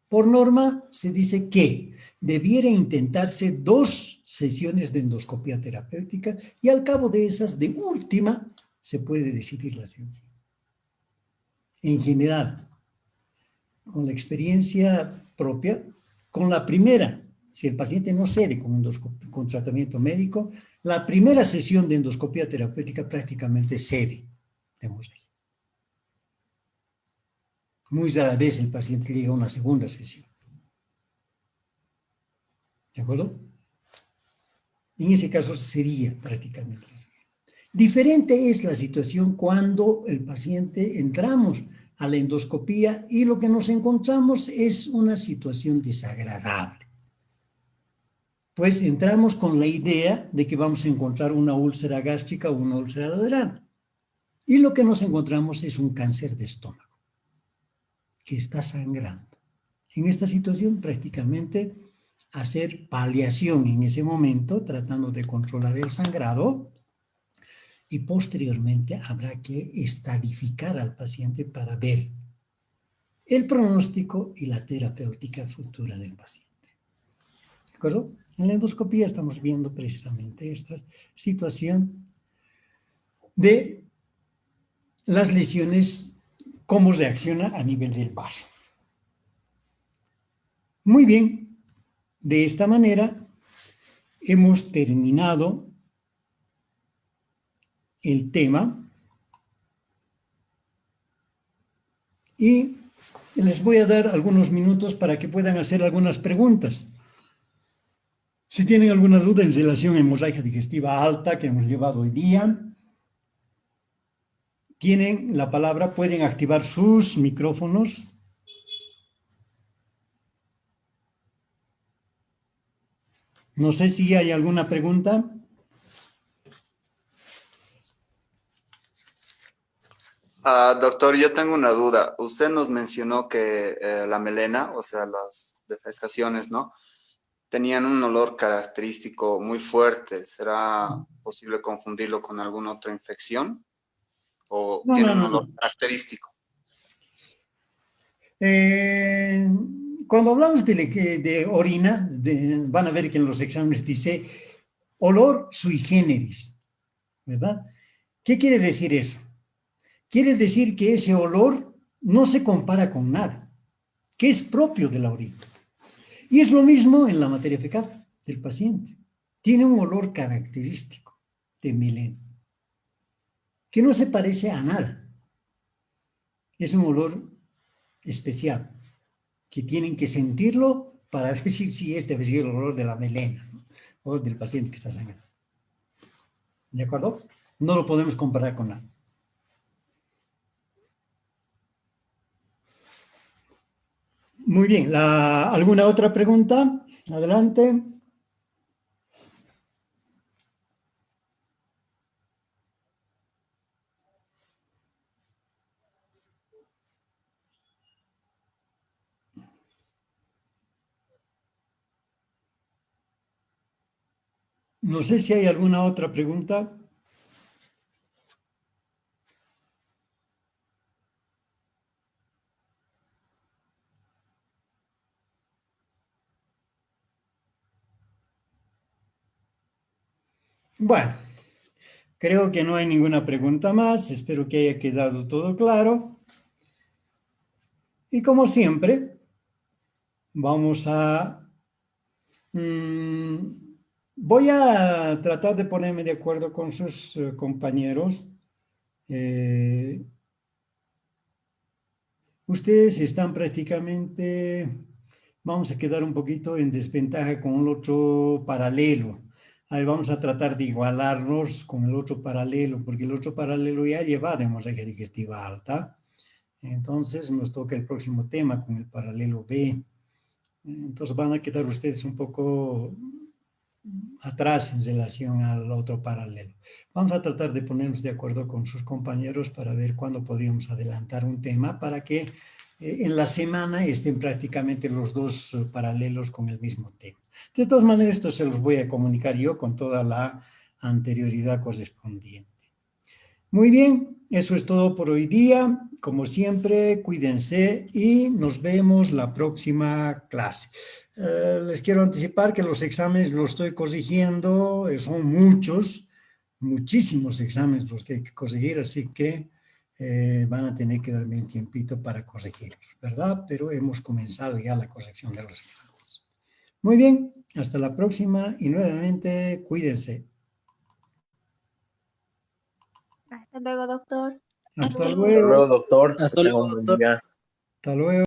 Por norma se dice que debiera intentarse 2 sesiones de endoscopía terapéutica y al cabo de esas, de última, se puede decidir la cirugía. En general, con la experiencia propia, con la primera, si el paciente no cede con tratamiento médico, la primera sesión de endoscopía terapéutica prácticamente cede de hemorragia. Muy rara vez el paciente llega a una segunda sesión. ¿De acuerdo? En ese caso sería prácticamente. Diferente es la situación cuando el paciente entramos a la endoscopía y lo que nos encontramos es una situación desagradable. Pues entramos con la idea de que vamos a encontrar una úlcera gástrica o una úlcera duodenal. Y lo que nos encontramos es un cáncer de estómago, que está sangrando. En esta situación, prácticamente, hacer paliación en ese momento, tratando de controlar el sangrado, y posteriormente habrá que estadificar al paciente para ver el pronóstico y la terapéutica futura del paciente. ¿De acuerdo? En la endoscopía estamos viendo precisamente esta situación de las lesiones, cómo reacciona a nivel del vaso. Muy bien, de esta manera hemos terminado el tema y les voy a dar algunos minutos para que puedan hacer algunas preguntas. Si tienen alguna duda en relación a hemorragia digestiva alta que hemos llevado hoy día, tienen la palabra, pueden activar sus micrófonos. No sé si hay alguna pregunta. Doctor, yo tengo una duda. Usted nos mencionó que la melena, o sea, las defecaciones, ¿no? Tenían un olor característico muy fuerte. ¿Será posible confundirlo con alguna otra infección? ¿O No, tiene no, un no, olor no. característico? Eh, Cuando hablamos de orina, van a ver que en los exámenes dice olor sui generis, ¿verdad? ¿Qué quiere decir eso? Quiere decir que ese olor no se compara con nada, que es propio de la orina. Y es lo mismo en la materia fecal del paciente. Tiene un olor característico de melena, que no se parece a nada. Es un olor especial, que tienen que sentirlo para decir si este debe ser el olor de la melena, ¿no? O del paciente que está sangrando. ¿De acuerdo? No lo podemos comparar con nada. Muy bien, ¿alguna otra pregunta? Adelante. No sé si hay alguna otra pregunta. Bueno, creo que no hay ninguna pregunta más. Espero que haya quedado todo claro. Y como siempre, vamos a... voy a tratar de ponerme de acuerdo con sus compañeros. Ustedes están prácticamente, vamos a quedar un poquito en desventaja con el otro paralelo. Ahí vamos a tratar de igualarnos con el otro paralelo, porque el otro paralelo ya lleva de hemorragia digestiva alta. Entonces nos toca el próximo tema con el paralelo B. Entonces van a quedar ustedes un poco atrás en relación al otro paralelo. Vamos a tratar de ponernos de acuerdo con sus compañeros para ver cuándo podríamos adelantar un tema para que en la semana estén prácticamente los dos paralelos con el mismo tema. De todas maneras, esto se los voy a comunicar yo con toda la anterioridad correspondiente. Muy bien, eso es todo por hoy día. Como siempre, cuídense y nos vemos la próxima clase. Les quiero anticipar que los exámenes los estoy corrigiendo, son muchos, muchísimos exámenes los que hay que corregir, así que van a tener que darme un tiempito para corregirlos, ¿verdad? Pero hemos comenzado ya la corrección de los exámenes. Muy bien, hasta la próxima y nuevamente cuídense. Hasta luego, doctor. Hasta Hasta luego. luego, doctor. Que Hasta tenga luego, un buen doctor. día. Hasta luego.